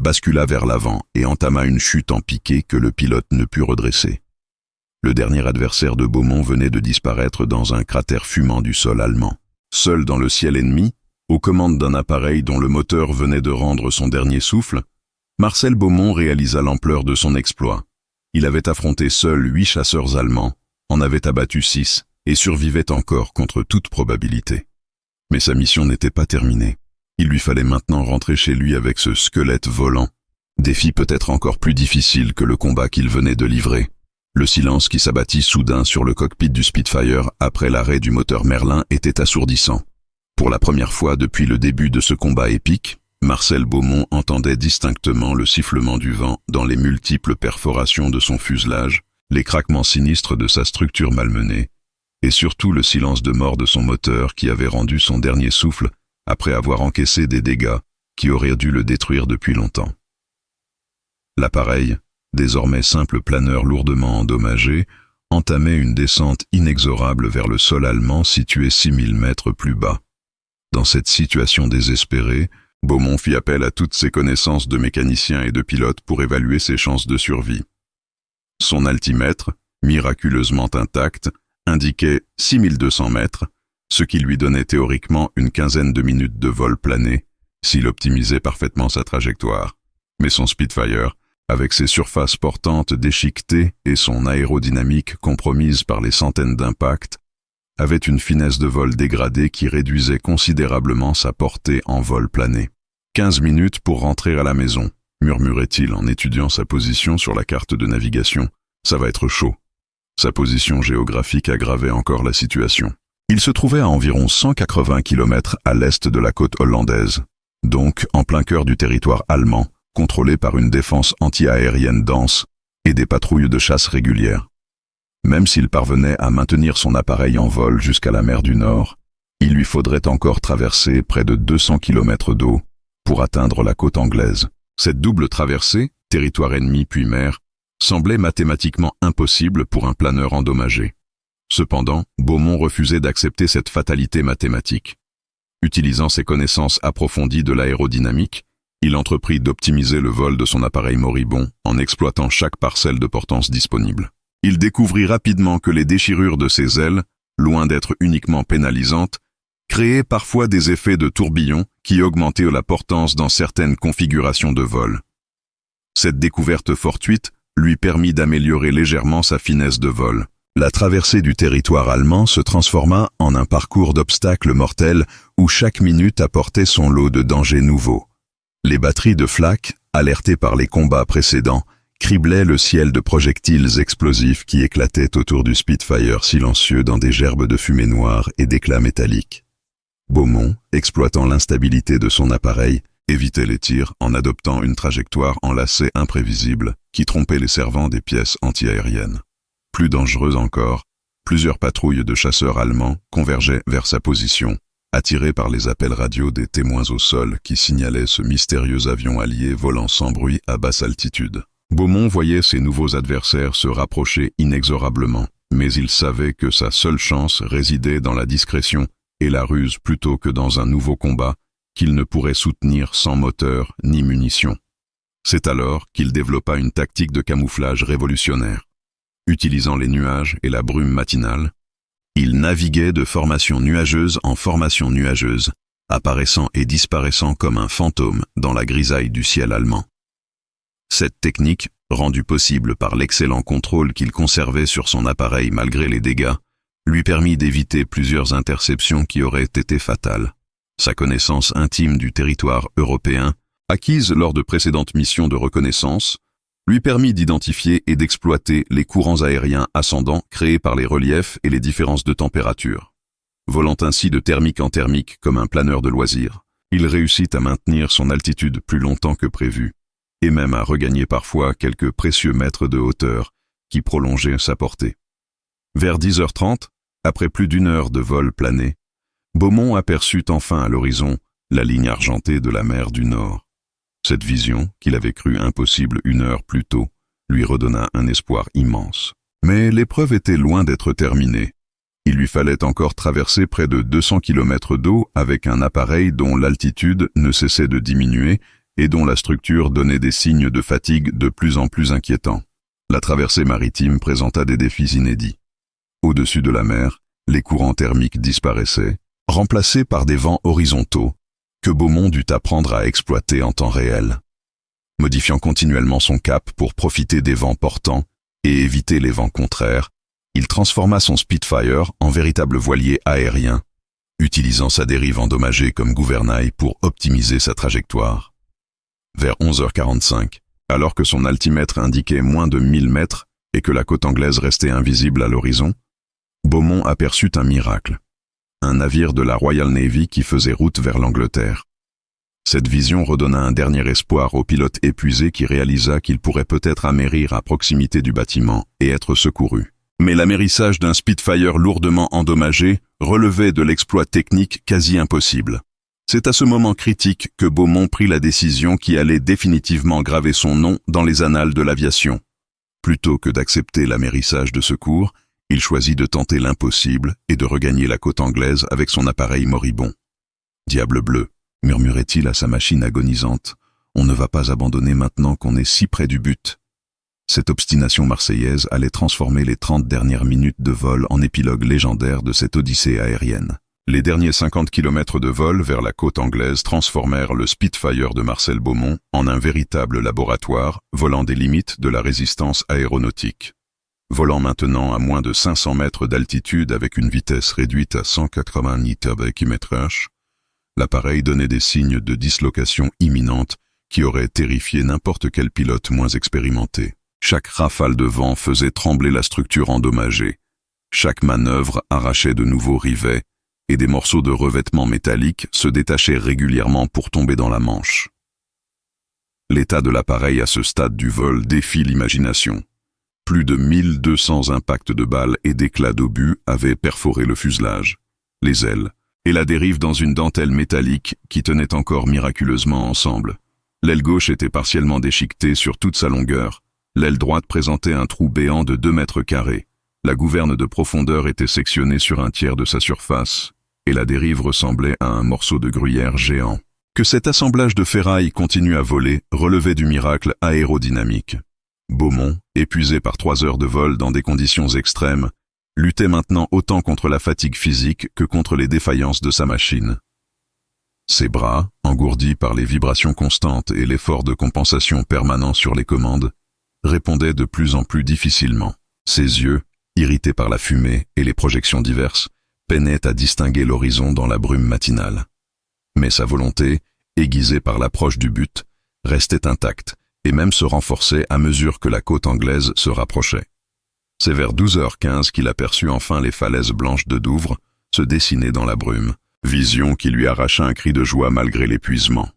bascula vers l'avant et entama une chute en piqué que le pilote ne put redresser. Le dernier adversaire de Beaumont venait de disparaître dans un cratère fumant du sol allemand. Seul dans le ciel ennemi, aux commandes d'un appareil dont le moteur venait de rendre son dernier souffle, Marcel Beaumont réalisa l'ampleur de son exploit. Il avait affronté seul 8 chasseurs allemands, en avait abattu 6 et survivait encore contre toute probabilité. Mais sa mission n'était pas terminée. Il lui fallait maintenant rentrer chez lui avec ce squelette volant. Défi peut-être encore plus difficile que le combat qu'il venait de livrer. Le silence qui s'abattit soudain sur le cockpit du Spitfire après l'arrêt du moteur Merlin était assourdissant. Pour la première fois depuis le début de ce combat épique, Marcel Beaumont entendait distinctement le sifflement du vent dans les multiples perforations de son fuselage, les craquements sinistres de sa structure malmenée, et surtout le silence de mort de son moteur qui avait rendu son dernier souffle après avoir encaissé des dégâts qui auraient dû le détruire depuis longtemps. L'appareil, désormais simple planeur lourdement endommagé, entamait une descente inexorable vers le sol allemand situé 6000 mètres plus bas. Dans cette situation désespérée, Beaumont fit appel à toutes ses connaissances de mécanicien et de pilote pour évaluer ses chances de survie. Son altimètre, miraculeusement intact, indiquait 6200 mètres, ce qui lui donnait théoriquement une quinzaine de minutes de vol plané, s'il optimisait parfaitement sa trajectoire. Mais son Spitfire, avec ses surfaces portantes déchiquetées et son aérodynamique compromise par les centaines d'impacts, avait une finesse de vol dégradée qui réduisait considérablement sa portée en vol plané. 15 minutes pour rentrer à la maison, murmurait-il en étudiant sa position sur la carte de navigation. Ça va être chaud. Sa position géographique aggravait encore la situation. Il se trouvait à environ 180 km à l'est de la côte hollandaise, donc en plein cœur du territoire allemand, contrôlé par une défense anti-aérienne dense et des patrouilles de chasse régulières. Même s'il parvenait à maintenir son appareil en vol jusqu'à la mer du Nord, il lui faudrait encore traverser près de 200 km d'eau pour atteindre la côte anglaise. Cette double traversée, territoire ennemi puis mer, semblait mathématiquement impossible pour un planeur endommagé. Cependant, Beaumont refusait d'accepter cette fatalité mathématique. Utilisant ses connaissances approfondies de l'aérodynamique, il entreprit d'optimiser le vol de son appareil moribond en exploitant chaque parcelle de portance disponible. Il découvrit rapidement que les déchirures de ses ailes, loin d'être uniquement pénalisantes, créaient parfois des effets de tourbillon qui augmentaient la portance dans certaines configurations de vol. Cette découverte fortuite lui permit d'améliorer légèrement sa finesse de vol. La traversée du territoire allemand se transforma en un parcours d'obstacles mortels où chaque minute apportait son lot de dangers nouveaux. Les batteries de flak, alertées par les combats précédents, criblaient le ciel de projectiles explosifs qui éclataient autour du Spitfire silencieux dans des gerbes de fumée noire et d'éclats métalliques. Beaumont, exploitant l'instabilité de son appareil, évitait les tirs en adoptant une trajectoire en lacet imprévisible qui trompait les servants des pièces antiaériennes. Plus dangereuse encore, plusieurs patrouilles de chasseurs allemands convergeaient vers sa position, attirés par les appels radio des témoins au sol qui signalaient ce mystérieux avion allié volant sans bruit à basse altitude. Beaumont voyait ses nouveaux adversaires se rapprocher inexorablement, mais il savait que sa seule chance résidait dans la discrétion et la ruse plutôt que dans un nouveau combat qu'il ne pourrait soutenir sans moteur ni munitions. C'est alors qu'il développa une tactique de camouflage révolutionnaire. Utilisant les nuages et la brume matinale, Il naviguait de formation nuageuse en formation nuageuse, apparaissant et disparaissant comme un fantôme dans la grisaille du ciel allemand. Cette technique, rendue possible par l'excellent contrôle qu'il conservait sur son appareil malgré les dégâts, lui permit d'éviter plusieurs interceptions qui auraient été fatales. Sa connaissance intime du territoire européen, acquise lors de précédentes missions de reconnaissance, lui permit d'identifier et d'exploiter les courants aériens ascendants créés par les reliefs et les différences de température. Volant ainsi de thermique en thermique comme un planeur de loisirs, il réussit à maintenir son altitude plus longtemps que prévu, et même à regagner parfois quelques précieux mètres de hauteur qui prolongeaient sa portée. Vers 10h30, après plus d'une heure de vol plané, Beaumont aperçut enfin à l'horizon la ligne argentée de la mer du Nord. Cette vision, qu'il avait cru impossible une heure plus tôt, lui redonna un espoir immense. Mais l'épreuve était loin d'être terminée. Il lui fallait encore traverser près de 200 km d'eau avec un appareil dont l'altitude ne cessait de diminuer et dont la structure donnait des signes de fatigue de plus en plus inquiétants. La traversée maritime présenta des défis inédits. Au-dessus de la mer, les courants thermiques disparaissaient, remplacés par des vents horizontaux, que Beaumont dut apprendre à exploiter en temps réel. Modifiant continuellement son cap pour profiter des vents portants et éviter les vents contraires, il transforma son Spitfire en véritable voilier aérien, utilisant sa dérive endommagée comme gouvernail pour optimiser sa trajectoire. Vers 11h45, alors que son altimètre indiquait moins de 1000 mètres et que la côte anglaise restait invisible à l'horizon, Beaumont aperçut un miracle. Un navire de la Royal Navy qui faisait route vers l'Angleterre. Cette vision redonna un dernier espoir au pilote épuisé qui réalisa qu'il pourrait peut-être amérir à proximité du bâtiment et être secouru. Mais l'amérissage d'un Spitfire lourdement endommagé relevait de l'exploit technique quasi impossible. C'est à ce moment critique que Beaumont prit la décision qui allait définitivement graver son nom dans les annales de l'aviation. Plutôt que d'accepter l'amérissage de secours, il choisit de tenter l'impossible et de regagner la côte anglaise avec son appareil moribond. « Diable bleu !» murmurait-il à sa machine agonisante. « On ne va pas abandonner maintenant qu'on est si près du but. » Cette obstination marseillaise allait transformer les 30 dernières minutes de vol en épilogue légendaire de cette odyssée aérienne. Les derniers 50 km de vol vers la côte anglaise transformèrent le Spitfire de Marcel Beaumont en un véritable laboratoire volant des limites de la résistance aéronautique. Volant maintenant à moins de 500 mètres d'altitude avec une vitesse réduite à 180 km/h, l'appareil donnait des signes de dislocation imminente qui auraient terrifié n'importe quel pilote moins expérimenté. Chaque rafale de vent faisait trembler la structure endommagée. Chaque manœuvre arrachait de nouveaux rivets et des morceaux de revêtement métallique se détachaient régulièrement pour tomber dans la Manche. L'état de l'appareil à ce stade du vol défie l'imagination. Plus de 1200 impacts de balles et d'éclats d'obus avaient perforé le fuselage, les ailes, et la dérive dans une dentelle métallique qui tenait encore miraculeusement ensemble. L'aile gauche était partiellement déchiquetée sur toute sa longueur, l'aile droite présentait un trou béant de 2 mètres carrés, la gouverne de profondeur était sectionnée sur un tiers de sa surface, et la dérive ressemblait à un morceau de gruyère géant. Que cet assemblage de ferraille continue à voler relevait du miracle aérodynamique. Beaumont, épuisé par 3 heures de vol dans des conditions extrêmes, luttait maintenant autant contre la fatigue physique que contre les défaillances de sa machine. Ses bras, engourdis par les vibrations constantes et l'effort de compensation permanent sur les commandes, répondaient de plus en plus difficilement. Ses yeux, irrités par la fumée et les projections diverses, peinaient à distinguer l'horizon dans la brume matinale. Mais sa volonté, aiguisée par l'approche du but, restait intacte, et même se renforçait à mesure que la côte anglaise se rapprochait. C'est vers 12h15 qu'il aperçut enfin les falaises blanches de Douvres se dessiner dans la brume, vision qui lui arracha un cri de joie malgré l'épuisement.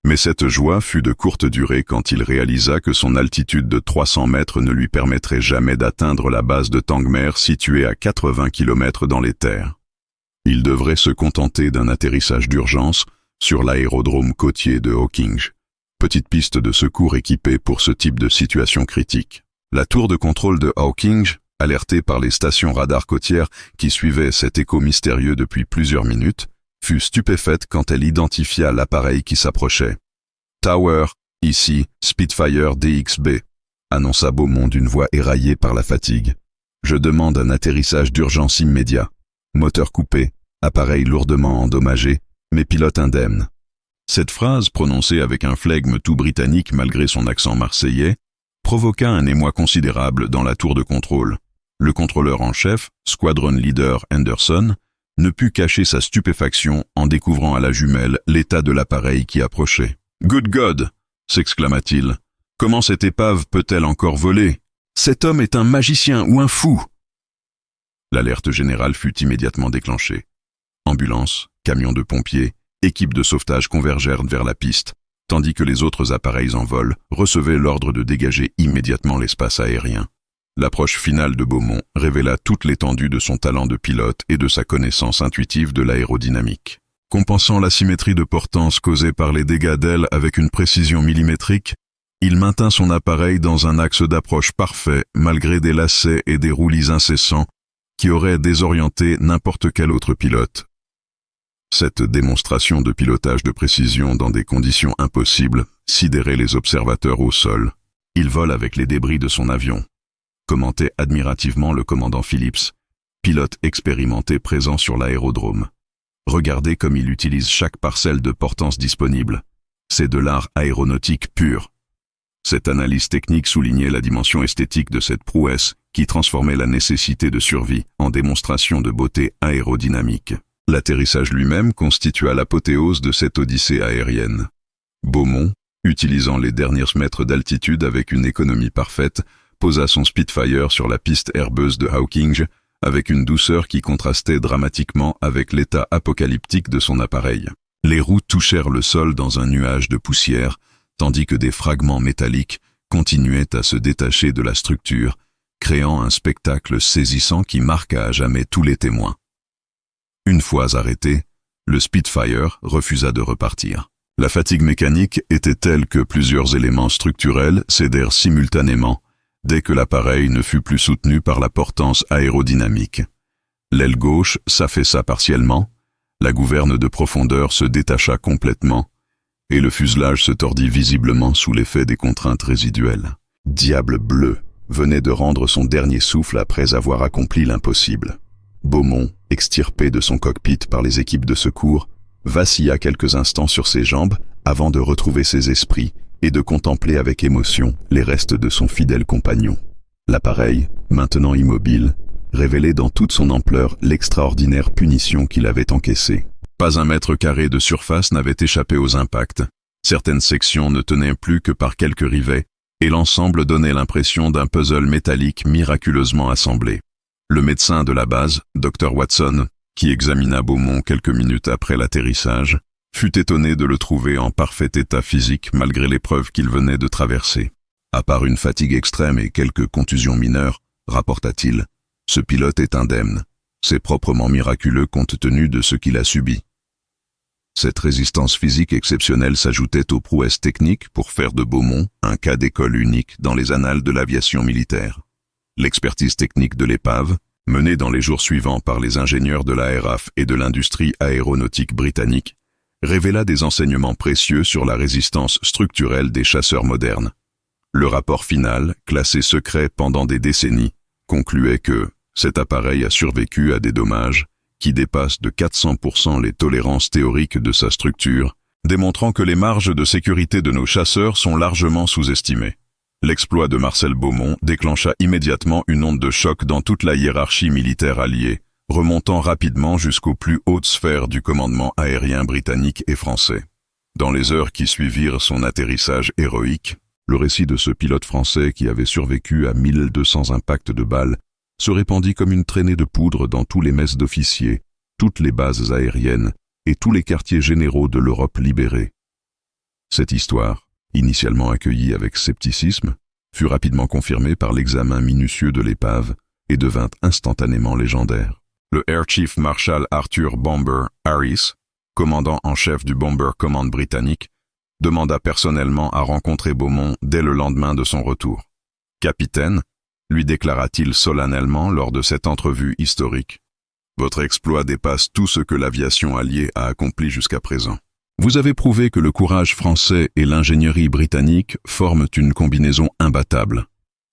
Mais cette joie fut de courte durée quand il réalisa que son altitude de 300 mètres ne lui permettrait jamais d'atteindre la base de Tangmer située à 80 km dans les terres. Il devrait se contenter d'un atterrissage d'urgence sur l'aérodrome côtier de Hawkinge, petite piste de secours équipée pour ce type de situation critique. La tour de contrôle de Hawkinge, alertée par les stations radars côtières qui suivaient cet écho mystérieux depuis plusieurs minutes, fut stupéfaite quand elle identifia l'appareil qui s'approchait. « Tower, ici, Spitfire DXB », annonça Beaumont d'une voix éraillée par la fatigue. Je demande un atterrissage d'urgence immédiat. Moteur coupé, appareil lourdement endommagé, mais pilote indemne. Cette phrase, prononcée avec un flegme tout britannique malgré son accent marseillais, provoqua un émoi considérable dans la tour de contrôle. Le contrôleur en chef, Squadron Leader Anderson, ne put cacher sa stupéfaction en découvrant à la jumelle l'état de l'appareil qui approchait. « Good God !» s'exclama-t-il. « Comment cette épave peut-elle encore voler ? Cet homme est un magicien ou un fou !» L'alerte générale fut immédiatement déclenchée. Ambulance, camions de pompiers, équipes de sauvetage convergèrent vers la piste, tandis que les autres appareils en vol recevaient l'ordre de dégager immédiatement l'espace aérien. L'approche finale de Beaumont révéla toute l'étendue de son talent de pilote et de sa connaissance intuitive de l'aérodynamique. Compensant l'asymétrie de portance causée par les dégâts d'aile avec une précision millimétrique, il maintint son appareil dans un axe d'approche parfait malgré des lacets et des roulis incessants qui auraient désorienté n'importe quel autre pilote. Cette démonstration de pilotage de précision dans des conditions impossibles sidérait les observateurs au sol. Il vole avec les débris de son avion, commentait admirativement le commandant Phillips, pilote expérimenté présent sur l'aérodrome. Regardez comme il utilise chaque parcelle de portance disponible. C'est de l'art aéronautique pur. Cette analyse technique soulignait la dimension esthétique de cette prouesse qui transformait la nécessité de survie en démonstration de beauté aérodynamique. L'atterrissage lui-même constitua l'apothéose de cette odyssée aérienne. Beaumont, utilisant les derniers mètres d'altitude avec une économie parfaite, posa son Spitfire sur la piste herbeuse de Hawkinge avec une douceur qui contrastait dramatiquement avec l'état apocalyptique de son appareil. Les roues touchèrent le sol dans un nuage de poussière, tandis que des fragments métalliques continuaient à se détacher de la structure, créant un spectacle saisissant qui marqua à jamais tous les témoins. Une fois arrêté, le Spitfire refusa de repartir. La fatigue mécanique était telle que plusieurs éléments structurels cédèrent simultanément dès que l'appareil ne fut plus soutenu par la portance aérodynamique. L'aile gauche s'affaissa partiellement, la gouverne de profondeur se détacha complètement, et le fuselage se tordit visiblement sous l'effet des contraintes résiduelles. Diable bleu venait de rendre son dernier souffle après avoir accompli l'impossible. Beaumont, extirpé de son cockpit par les équipes de secours, vacilla quelques instants sur ses jambes avant de retrouver ses esprits et de contempler avec émotion les restes de son fidèle compagnon. L'appareil, maintenant immobile, révélait dans toute son ampleur l'extraordinaire punition qu'il avait encaissée. Pas un mètre carré de surface n'avait échappé aux impacts. Certaines sections ne tenaient plus que par quelques rivets, et l'ensemble donnait l'impression d'un puzzle métallique miraculeusement assemblé. Le médecin de la base, Dr Watson, qui examina Beaumont quelques minutes après l'atterrissage, fut étonné de le trouver en parfait état physique malgré l'épreuve qu'il venait de traverser. À part une fatigue extrême et quelques contusions mineures, rapporta-t-il, ce pilote est indemne. C'est proprement miraculeux compte tenu de ce qu'il a subi. Cette résistance physique exceptionnelle s'ajoutait aux prouesses techniques pour faire de Beaumont un cas d'école unique dans les annales de l'aviation militaire. L'expertise technique de l'épave, menée dans les jours suivants par les ingénieurs de la RAF et de l'industrie aéronautique britannique, révéla des enseignements précieux sur la résistance structurelle des chasseurs modernes. Le rapport final, classé secret pendant des décennies, concluait que cet appareil a survécu à des dommages qui dépassent de 400% les tolérances théoriques de sa structure, démontrant que les marges de sécurité de nos chasseurs sont largement sous-estimées. L'exploit de Marcel Beaumont déclencha immédiatement une onde de choc dans toute la hiérarchie militaire alliée, remontant rapidement jusqu'aux plus hautes sphères du commandement aérien britannique et français. Dans les heures qui suivirent son atterrissage héroïque, le récit de ce pilote français qui avait survécu à 1200 impacts de balles se répandit comme une traînée de poudre dans tous les messes d'officiers, toutes les bases aériennes et tous les quartiers généraux de l'Europe libérée. Cette histoire, initialement accueillie avec scepticisme, fut rapidement confirmée par l'examen minutieux de l'épave et devint instantanément légendaire. Le Air Chief Marshal Arthur Bomber Harris, commandant en chef du Bomber Command britannique, demanda personnellement à rencontrer Beaumont dès le lendemain de son retour. « Capitaine », lui déclara-t-il solennellement lors de cette entrevue historique, « votre exploit dépasse tout ce que l'aviation alliée a accompli jusqu'à présent. Vous avez prouvé que le courage français et l'ingénierie britannique forment une combinaison imbattable.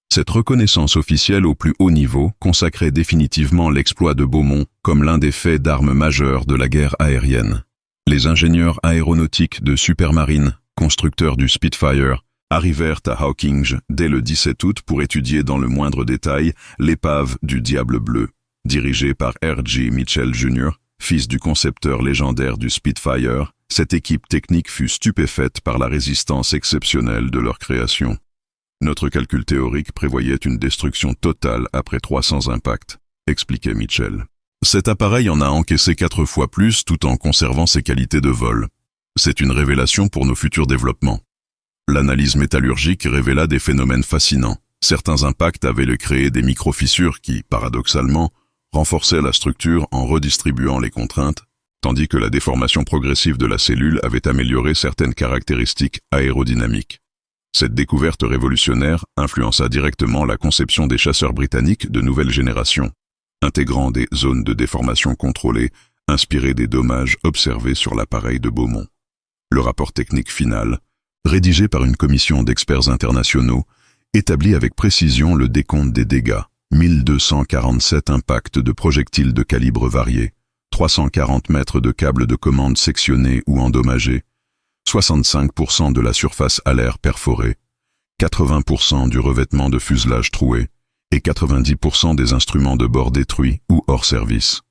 Cette reconnaissance officielle au plus haut niveau consacrait définitivement l'exploit de Beaumont comme l'un des faits d'armes majeures de la guerre aérienne. Les ingénieurs aéronautiques de Supermarine, constructeurs du Spitfire, arrivèrent à Hawkinge dès le 17 août pour étudier dans le moindre détail l'épave du Diable Bleu, dirigée par R.G. Mitchell Jr., fils du concepteur légendaire du Spitfire. Cette équipe technique fut stupéfaite par la résistance exceptionnelle de leur création. Notre calcul théorique prévoyait une destruction totale après 300 impacts, expliquait Mitchell. Cet appareil en a encaissé 4 fois plus tout en conservant ses qualités de vol. C'est une révélation pour nos futurs développements. L'analyse métallurgique révéla des phénomènes fascinants. Certains impacts avaient créé des micro-fissures qui, paradoxalement, renforçaient la structure en redistribuant les contraintes, tandis que la déformation progressive de la cellule avait amélioré certaines caractéristiques aérodynamiques. Cette découverte révolutionnaire influença directement la conception des chasseurs britanniques de nouvelle génération, intégrant des zones de déformation contrôlées, inspirées des dommages observés sur l'appareil de Beaumont. Le rapport technique final, rédigé par une commission d'experts internationaux, établit avec précision le décompte des dégâts. 1247 impacts de projectiles de calibre varié, 340 mètres de câbles de commande sectionnés ou endommagés, 65% de la surface alaire perforée, 80% du revêtement de fuselage troué et 90% des instruments de bord détruits ou hors service.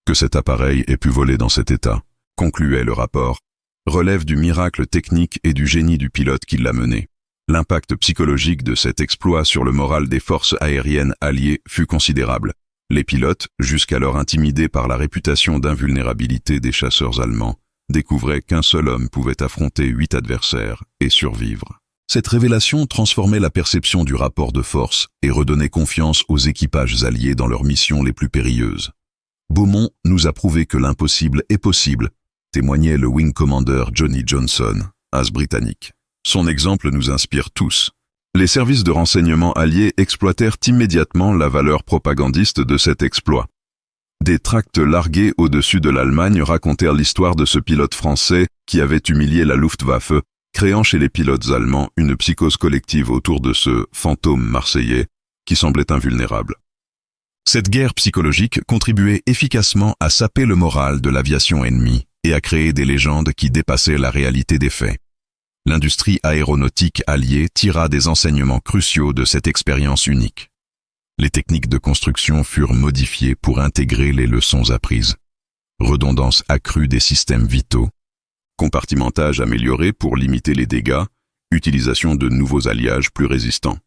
Que cet appareil ait pu voler dans cet état, concluait le rapport, relève du miracle technique et du génie du pilote qui l'a mené. L'impact psychologique de cet exploit sur le moral des forces aériennes alliées fut considérable. Les pilotes, jusqu'alors intimidés par la réputation d'invulnérabilité des chasseurs allemands, découvraient qu'un seul homme pouvait affronter 8 adversaires et survivre. Cette révélation transformait la perception du rapport de force et redonnait confiance aux équipages alliés dans leurs missions les plus périlleuses. Beaumont nous a prouvé que l'impossible est possible, témoignait le Wing Commander Johnny Johnson, as britannique. Son exemple nous inspire tous. Les services de renseignement alliés exploitèrent immédiatement la valeur propagandiste de cet exploit. Des tracts largués au-dessus de l'Allemagne racontèrent l'histoire de ce pilote français qui avait humilié la Luftwaffe, créant chez les pilotes allemands une psychose collective autour de ce fantôme marseillais qui semblait invulnérable. Cette guerre psychologique contribuait efficacement à saper le moral de l'aviation ennemie et à créer des légendes qui dépassaient la réalité des faits. L'industrie aéronautique alliée tira des enseignements cruciaux de cette expérience unique. Les techniques de construction furent modifiées pour intégrer les leçons apprises. Redondance accrue des systèmes vitaux, compartimentage amélioré pour limiter les dégâts, utilisation de nouveaux alliages plus résistants.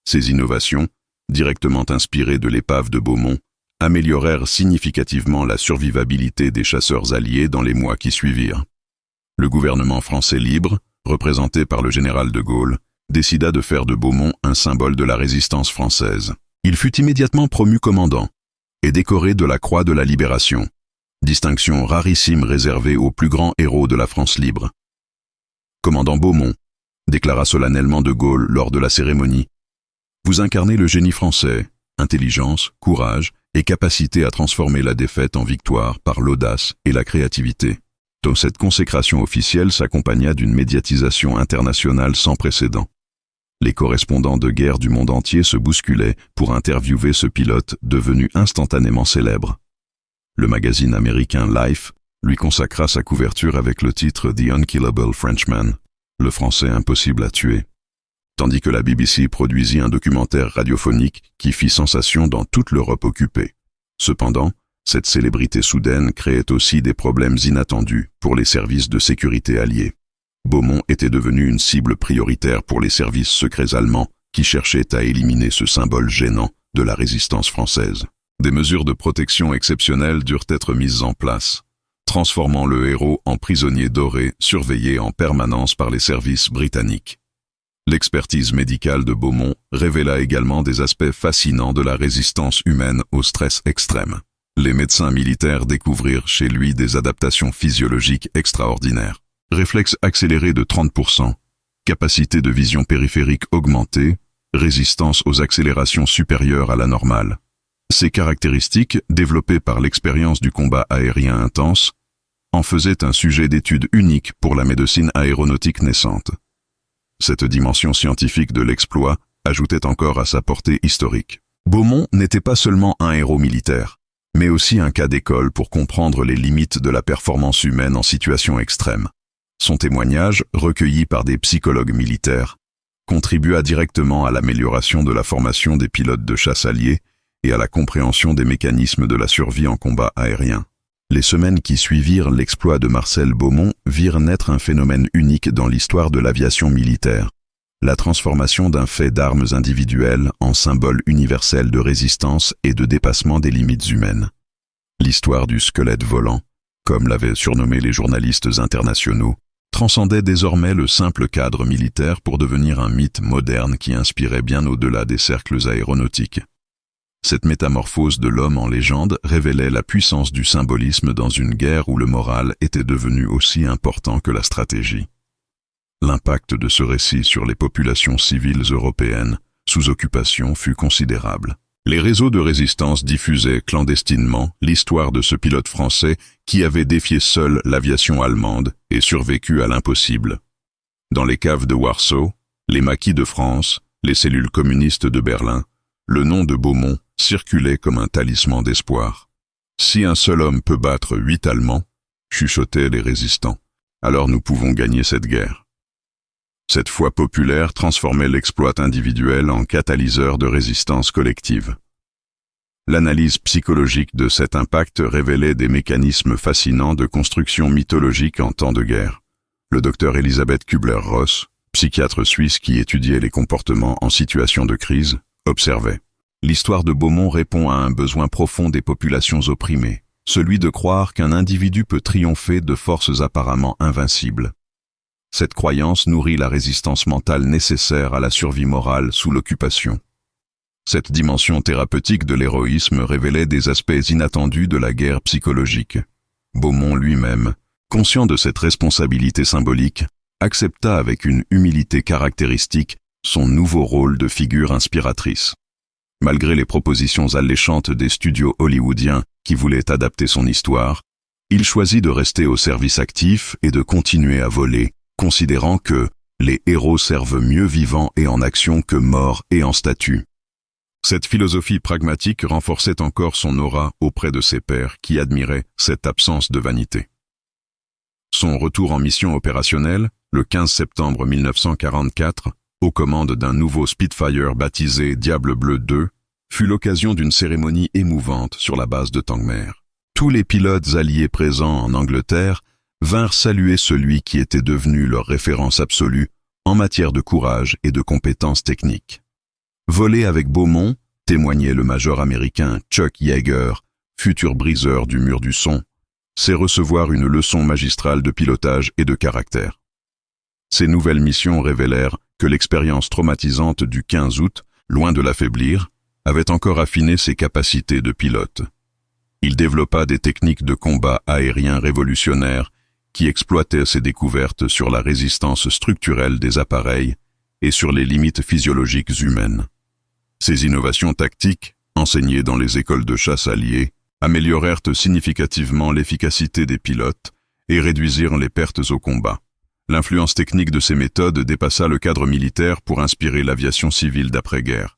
Ces innovations, directement inspirées de l'épave de Beaumont, améliorèrent significativement la survivabilité des chasseurs alliés dans les mois qui suivirent. Le gouvernement français libre, représenté par le général de Gaulle, décida de faire de Beaumont un symbole de la résistance française. Il fut immédiatement promu commandant et décoré de la Croix de la Libération, distinction rarissime réservée aux plus grands héros de la France libre. Commandant Beaumont, déclara solennellement de Gaulle lors de la cérémonie, vous incarnez le génie français, intelligence, courage et capacité à transformer la défaite en victoire par l'audace et la créativité. Donc cette consécration officielle s'accompagna d'une médiatisation internationale sans précédent. Les correspondants de guerre du monde entier se bousculaient pour interviewer ce pilote devenu instantanément célèbre. Le magazine américain Life lui consacra sa couverture avec le titre The Unkillable Frenchman, le français impossible à tuer, tandis que la BBC produisit un documentaire radiophonique qui fit sensation dans toute l'Europe occupée. Cependant, cette célébrité soudaine créait aussi des problèmes inattendus pour les services de sécurité alliés. Beaumont était devenu une cible prioritaire pour les services secrets allemands qui cherchaient à éliminer ce symbole gênant de la résistance française. Des mesures de protection exceptionnelles durent être mises en place, transformant le héros en prisonnier doré surveillé en permanence par les services britanniques. L'expertise médicale de Beaumont révéla également des aspects fascinants de la résistance humaine au stress extrême. Les médecins militaires découvrirent chez lui des adaptations physiologiques extraordinaires. Réflexe accéléré de 30%, capacité de vision périphérique augmentée, résistance aux accélérations supérieures à la normale. Ces caractéristiques, développées par l'expérience du combat aérien intense, en faisaient un sujet d'étude unique pour la médecine aéronautique naissante. Cette dimension scientifique de l'exploit ajoutait encore à sa portée historique. Beaumont n'était pas seulement un héros militaire, mais aussi un cas d'école pour comprendre les limites de la performance humaine en situation extrême. Son témoignage, recueilli par des psychologues militaires, contribua directement à l'amélioration de la formation des pilotes de chasse alliés et à la compréhension des mécanismes de la survie en combat aérien. Les semaines qui suivirent l'exploit de Marcel Beaumont virent naître un phénomène unique dans l'histoire de l'aviation militaire, la transformation d'un fait d'armes individuelles en symbole universel de résistance et de dépassement des limites humaines. L'histoire du squelette volant, comme l'avaient surnommé les journalistes internationaux, transcendait désormais le simple cadre militaire pour devenir un mythe moderne qui inspirait bien au-delà des cercles aéronautiques. Cette métamorphose de l'homme en légende révélait la puissance du symbolisme dans une guerre où le moral était devenu aussi important que la stratégie. L'impact de ce récit sur les populations civiles européennes sous occupation fut considérable. Les réseaux de résistance diffusaient clandestinement l'histoire de ce pilote français qui avait défié seul l'aviation allemande et survécu à l'impossible. Dans les caves de Warsaw, les maquis de France, les cellules communistes de Berlin, le nom de Beaumont circulait comme un talisman d'espoir. Si un seul homme peut battre 8 Allemands, chuchotaient les résistants, alors nous pouvons gagner cette guerre. Cette foi populaire transformait l'exploit individuel en catalyseur de résistance collective. L'analyse psychologique de cet impact révélait des mécanismes fascinants de construction mythologique en temps de guerre. Le docteur Elisabeth Kubler-Ross, psychiatre suisse qui étudiait les comportements en situation de crise, observait. L'histoire de Beaumont répond à un besoin profond des populations opprimées, celui de croire qu'un individu peut triompher de forces apparemment invincibles. Cette croyance nourrit la résistance mentale nécessaire à la survie morale sous l'occupation. Cette dimension thérapeutique de l'héroïsme révélait des aspects inattendus de la guerre psychologique. Beaumont lui-même, conscient de cette responsabilité symbolique, accepta avec une humilité caractéristique son nouveau rôle de figure inspiratrice. Malgré les propositions alléchantes des studios hollywoodiens qui voulaient adapter son histoire, il choisit de rester au service actif et de continuer à voler, considérant que les héros servent mieux vivants et en action que morts et en statue. Cette philosophie pragmatique renforçait encore son aura auprès de ses pairs qui admiraient cette absence de vanité. Son retour en mission opérationnelle, le 15 septembre 1944, aux commandes d'un nouveau Spitfire baptisé Diable Bleu 2, fut l'occasion d'une cérémonie émouvante sur la base de Tangmer. Tous les pilotes alliés présents en Angleterre vinrent saluer celui qui était devenu leur référence absolue en matière de courage et de compétences techniques. Voler avec Beaumont, témoignait le major américain Chuck Yeager, futur briseur du mur du son, c'est recevoir une leçon magistrale de pilotage et de caractère. Ces nouvelles missions révélèrent que l'expérience traumatisante du 15 août, loin de l'affaiblir, avait encore affiné ses capacités de pilote. Il développa des techniques de combat aérien révolutionnaires qui exploitaient ses découvertes sur la résistance structurelle des appareils et sur les limites physiologiques humaines. Ces innovations tactiques, enseignées dans les écoles de chasse alliées, améliorèrent significativement l'efficacité des pilotes et réduisirent les pertes au combat. L'influence technique de ces méthodes dépassa le cadre militaire pour inspirer l'aviation civile d'après-guerre.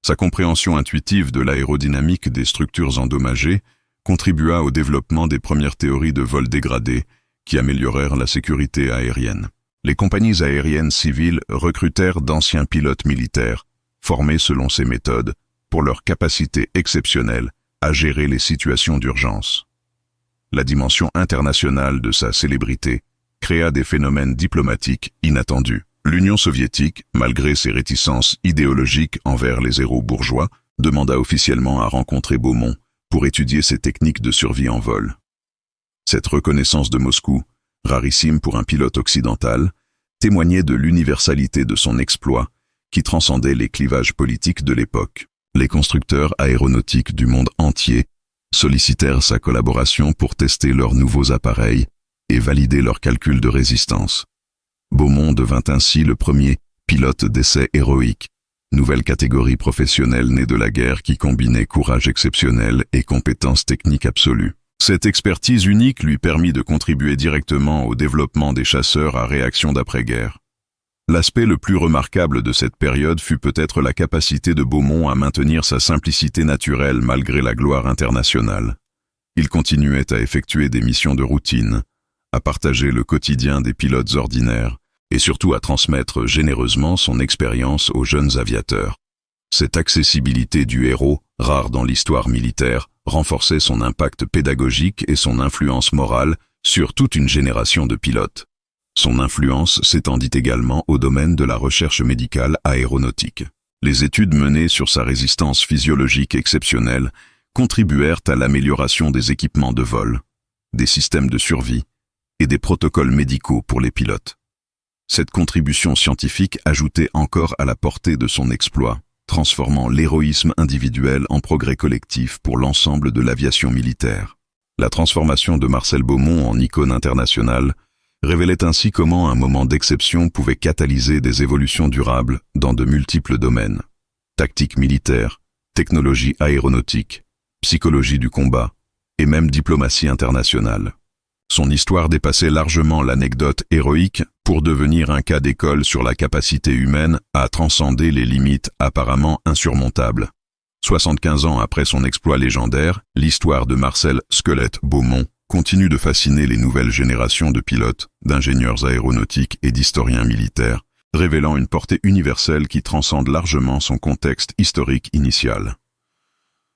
Sa compréhension intuitive de l'aérodynamique des structures endommagées contribua au développement des premières théories de vol dégradé qui améliorèrent la sécurité aérienne. Les compagnies aériennes civiles recrutèrent d'anciens pilotes militaires, formés selon ces méthodes, pour leur capacité exceptionnelle à gérer les situations d'urgence. La dimension internationale de sa célébrité créa des phénomènes diplomatiques inattendus. L'Union soviétique, malgré ses réticences idéologiques envers les héros bourgeois, demanda officiellement à rencontrer Beaumont pour étudier ses techniques de survie en vol. Cette reconnaissance de Moscou, rarissime pour un pilote occidental, témoignait de l'universalité de son exploit qui transcendait les clivages politiques de l'époque. Les constructeurs aéronautiques du monde entier sollicitèrent sa collaboration pour tester leurs nouveaux appareils et valider leurs calculs de résistance. Beaumont devint ainsi le premier pilote d'essai héroïque, nouvelle catégorie professionnelle née de la guerre qui combinait courage exceptionnel et compétences techniques absolues. Cette expertise unique lui permit de contribuer directement au développement des chasseurs à réaction d'après-guerre. L'aspect le plus remarquable de cette période fut peut-être la capacité de Beaumont à maintenir sa simplicité naturelle malgré la gloire internationale. Il continuait à effectuer des missions de routine, à partager le quotidien des pilotes ordinaires et surtout à transmettre généreusement son expérience aux jeunes aviateurs. Cette accessibilité du héros, rare dans l'histoire militaire, renforçait son impact pédagogique et son influence morale sur toute une génération de pilotes. Son influence s'étendit également au domaine de la recherche médicale aéronautique. Les études menées sur sa résistance physiologique exceptionnelle contribuèrent à l'amélioration des équipements de vol, des systèmes de survie et des protocoles médicaux pour les pilotes. Cette contribution scientifique ajoutait encore à la portée de son exploit, transformant l'héroïsme individuel en progrès collectif pour l'ensemble de l'aviation militaire. La transformation de Marcel Beaumont en icône internationale révélait ainsi comment un moment d'exception pouvait catalyser des évolutions durables dans de multiples domaines. Tactique militaire, technologie aéronautique, psychologie du combat et même diplomatie internationale. Son histoire dépassait largement l'anecdote héroïque pour devenir un cas d'école sur la capacité humaine à transcender les limites apparemment insurmontables. 75 ans après son exploit légendaire, l'histoire de Marcel « Squelette » Beaumont continue de fasciner les nouvelles générations de pilotes, d'ingénieurs aéronautiques et d'historiens militaires, révélant une portée universelle qui transcende largement son contexte historique initial.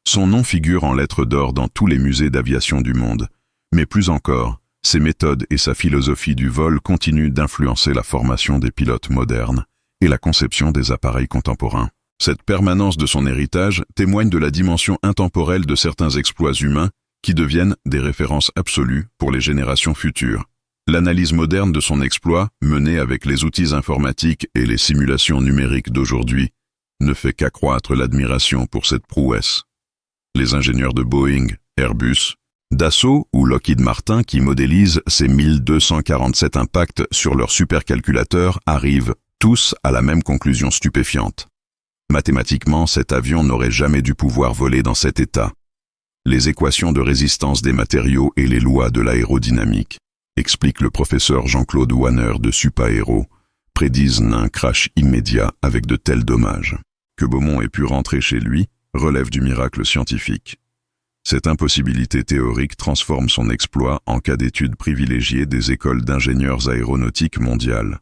Son nom figure en lettres d'or dans tous les musées d'aviation du monde, mais plus encore, ses méthodes et sa philosophie du vol continuent d'influencer la formation des pilotes modernes et la conception des appareils contemporains. Cette permanence de son héritage témoigne de la dimension intemporelle de certains exploits humains qui deviennent des références absolues pour les générations futures. L'analyse moderne de son exploit, menée avec les outils informatiques et les simulations numériques d'aujourd'hui, ne fait qu'accroître l'admiration pour cette prouesse. Les ingénieurs de Boeing, Airbus, Dassault ou Lockheed Martin qui modélisent ces 1247 impacts sur leur supercalculateur arrivent tous à la même conclusion stupéfiante. Mathématiquement, cet avion n'aurait jamais dû pouvoir voler dans cet état. Les équations de résistance des matériaux et les lois de l'aérodynamique, explique le professeur Jean-Claude Wanner de Supaéro, prédisent un crash immédiat avec de tels dommages. Que Beaumont ait pu rentrer chez lui relève du miracle scientifique. Cette impossibilité théorique transforme son exploit en cas d'étude privilégiée des écoles d'ingénieurs aéronautiques mondiales.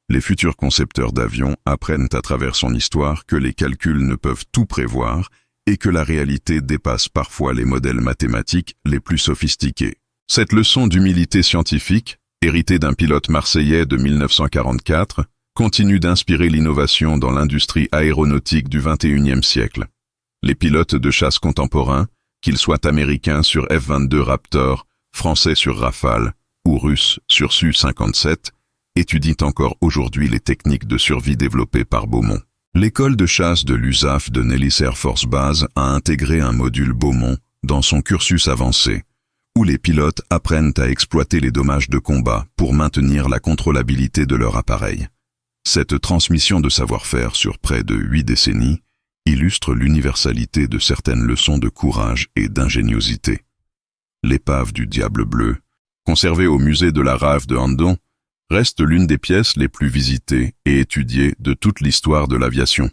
Les futurs concepteurs d'avions apprennent à travers son histoire que les calculs ne peuvent tout prévoir et que la réalité dépasse parfois les modèles mathématiques les plus sophistiqués. Cette leçon d'humilité scientifique, héritée d'un pilote marseillais de 1944, continue d'inspirer l'innovation dans l'industrie aéronautique du XXIe siècle. Les pilotes de chasse contemporains, qu'ils soient américains sur F-22 Raptor, français sur Rafale ou russes sur Su-57, étudient encore aujourd'hui les techniques de survie développées par Beaumont. L'école de chasse de l'USAF de Nellis Air Force Base a intégré un module Beaumont dans son cursus avancé, où les pilotes apprennent à exploiter les dommages de combat pour maintenir la contrôlabilité de leur appareil. Cette transmission de savoir-faire sur près de 8 décennies illustre l'universalité de certaines leçons de courage et d'ingéniosité. L'épave du Diable Bleu, conservée au musée de la Rave de Andon, reste l'une des pièces les plus visitées et étudiées de toute l'histoire de l'aviation.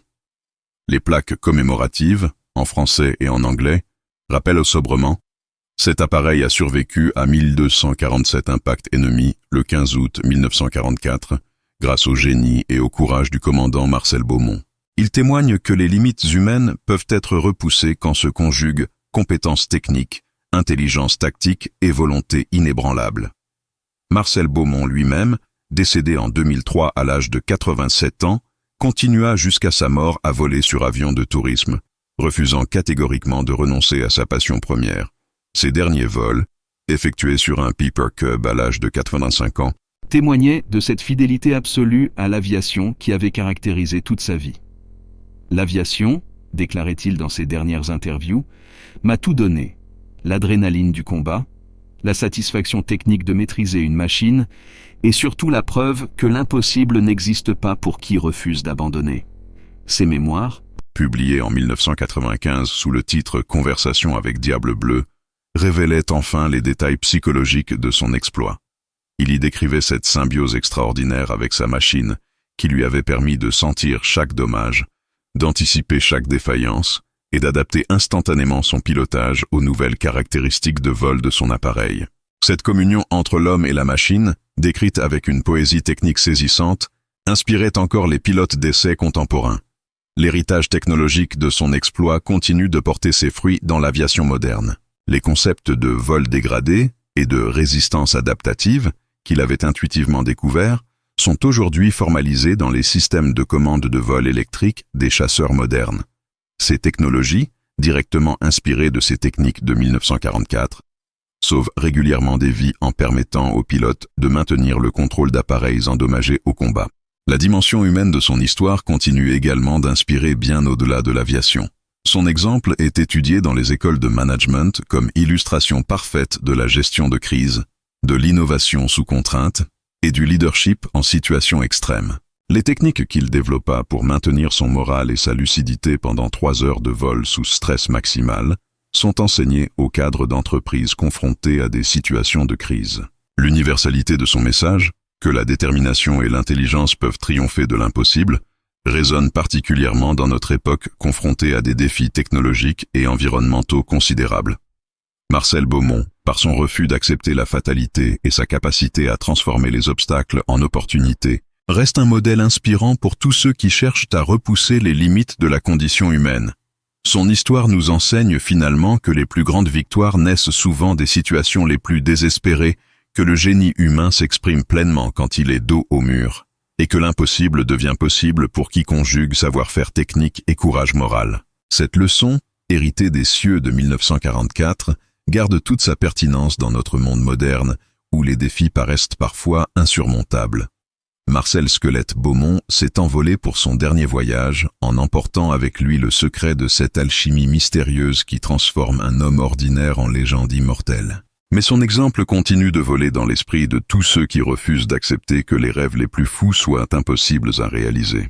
Les plaques commémoratives, en français et en anglais, rappellent sobrement « Cet appareil a survécu à 1247 impacts ennemis le 15 août 1944, grâce au génie et au courage du commandant Marcel Beaumont. » Il témoigne que les limites humaines peuvent être repoussées quand se conjuguent compétences techniques, intelligence tactique et volonté inébranlable. Marcel Beaumont lui-même, décédé en 2003 à l'âge de 87 ans, continua jusqu'à sa mort à voler sur avion de tourisme, refusant catégoriquement de renoncer à sa passion première. Ses derniers vols, effectués sur un Piper Cub à l'âge de 85 ans, témoignaient de cette fidélité absolue à l'aviation qui avait caractérisé toute sa vie. L'aviation, déclarait-il dans ses dernières interviews, m'a tout donné, l'adrénaline du combat, la satisfaction technique de maîtriser une machine et surtout la preuve que l'impossible n'existe pas pour qui refuse d'abandonner. Ses mémoires, publiées en 1995 sous le titre « Conversation avec Diable Bleu », révélaient enfin les détails psychologiques de son exploit. Il y décrivait cette symbiose extraordinaire avec sa machine qui lui avait permis de sentir chaque dommage, d'anticiper chaque défaillance et d'adapter instantanément son pilotage aux nouvelles caractéristiques de vol de son appareil. Cette communion entre l'homme et la machine, décrite avec une poésie technique saisissante, inspirait encore les pilotes d'essai contemporains. L'héritage technologique de son exploit continue de porter ses fruits dans l'aviation moderne. Les concepts de vol dégradé et de résistance adaptative, qu'il avait intuitivement découverts, sont aujourd'hui formalisés dans les systèmes de commande de vol électrique des chasseurs modernes. Ces technologies, directement inspirées de ces techniques de 1944, sauvent régulièrement des vies en permettant aux pilotes de maintenir le contrôle d'appareils endommagés au combat. La dimension humaine de son histoire continue également d'inspirer bien au-delà de l'aviation. Son exemple est étudié dans les écoles de management comme illustration parfaite de la gestion de crise, de l'innovation sous contrainte et du leadership en situation extrême. Les techniques qu'il développa pour maintenir son moral et sa lucidité pendant 3 heures de vol sous stress maximal sont enseignées aux cadres d'entreprises confrontés à des situations de crise. L'universalité de son message, que la détermination et l'intelligence peuvent triompher de l'impossible, résonne particulièrement dans notre époque confrontée à des défis technologiques et environnementaux considérables. Marcel Beaumont, par son refus d'accepter la fatalité et sa capacité à transformer les obstacles en opportunités, reste un modèle inspirant pour tous ceux qui cherchent à repousser les limites de la condition humaine. Son histoire nous enseigne finalement que les plus grandes victoires naissent souvent des situations les plus désespérées, que le génie humain s'exprime pleinement quand il est dos au mur, et que l'impossible devient possible pour qui conjugue savoir-faire technique et courage moral. Cette leçon, héritée des cieux de 1944, garde toute sa pertinence dans notre monde moderne, où les défis paraissent parfois insurmontables. Marcel Squelette Beaumont s'est envolé pour son dernier voyage en emportant avec lui le secret de cette alchimie mystérieuse qui transforme un homme ordinaire en légende immortelle. Mais son exemple continue de voler dans l'esprit de tous ceux qui refusent d'accepter que les rêves les plus fous soient impossibles à réaliser.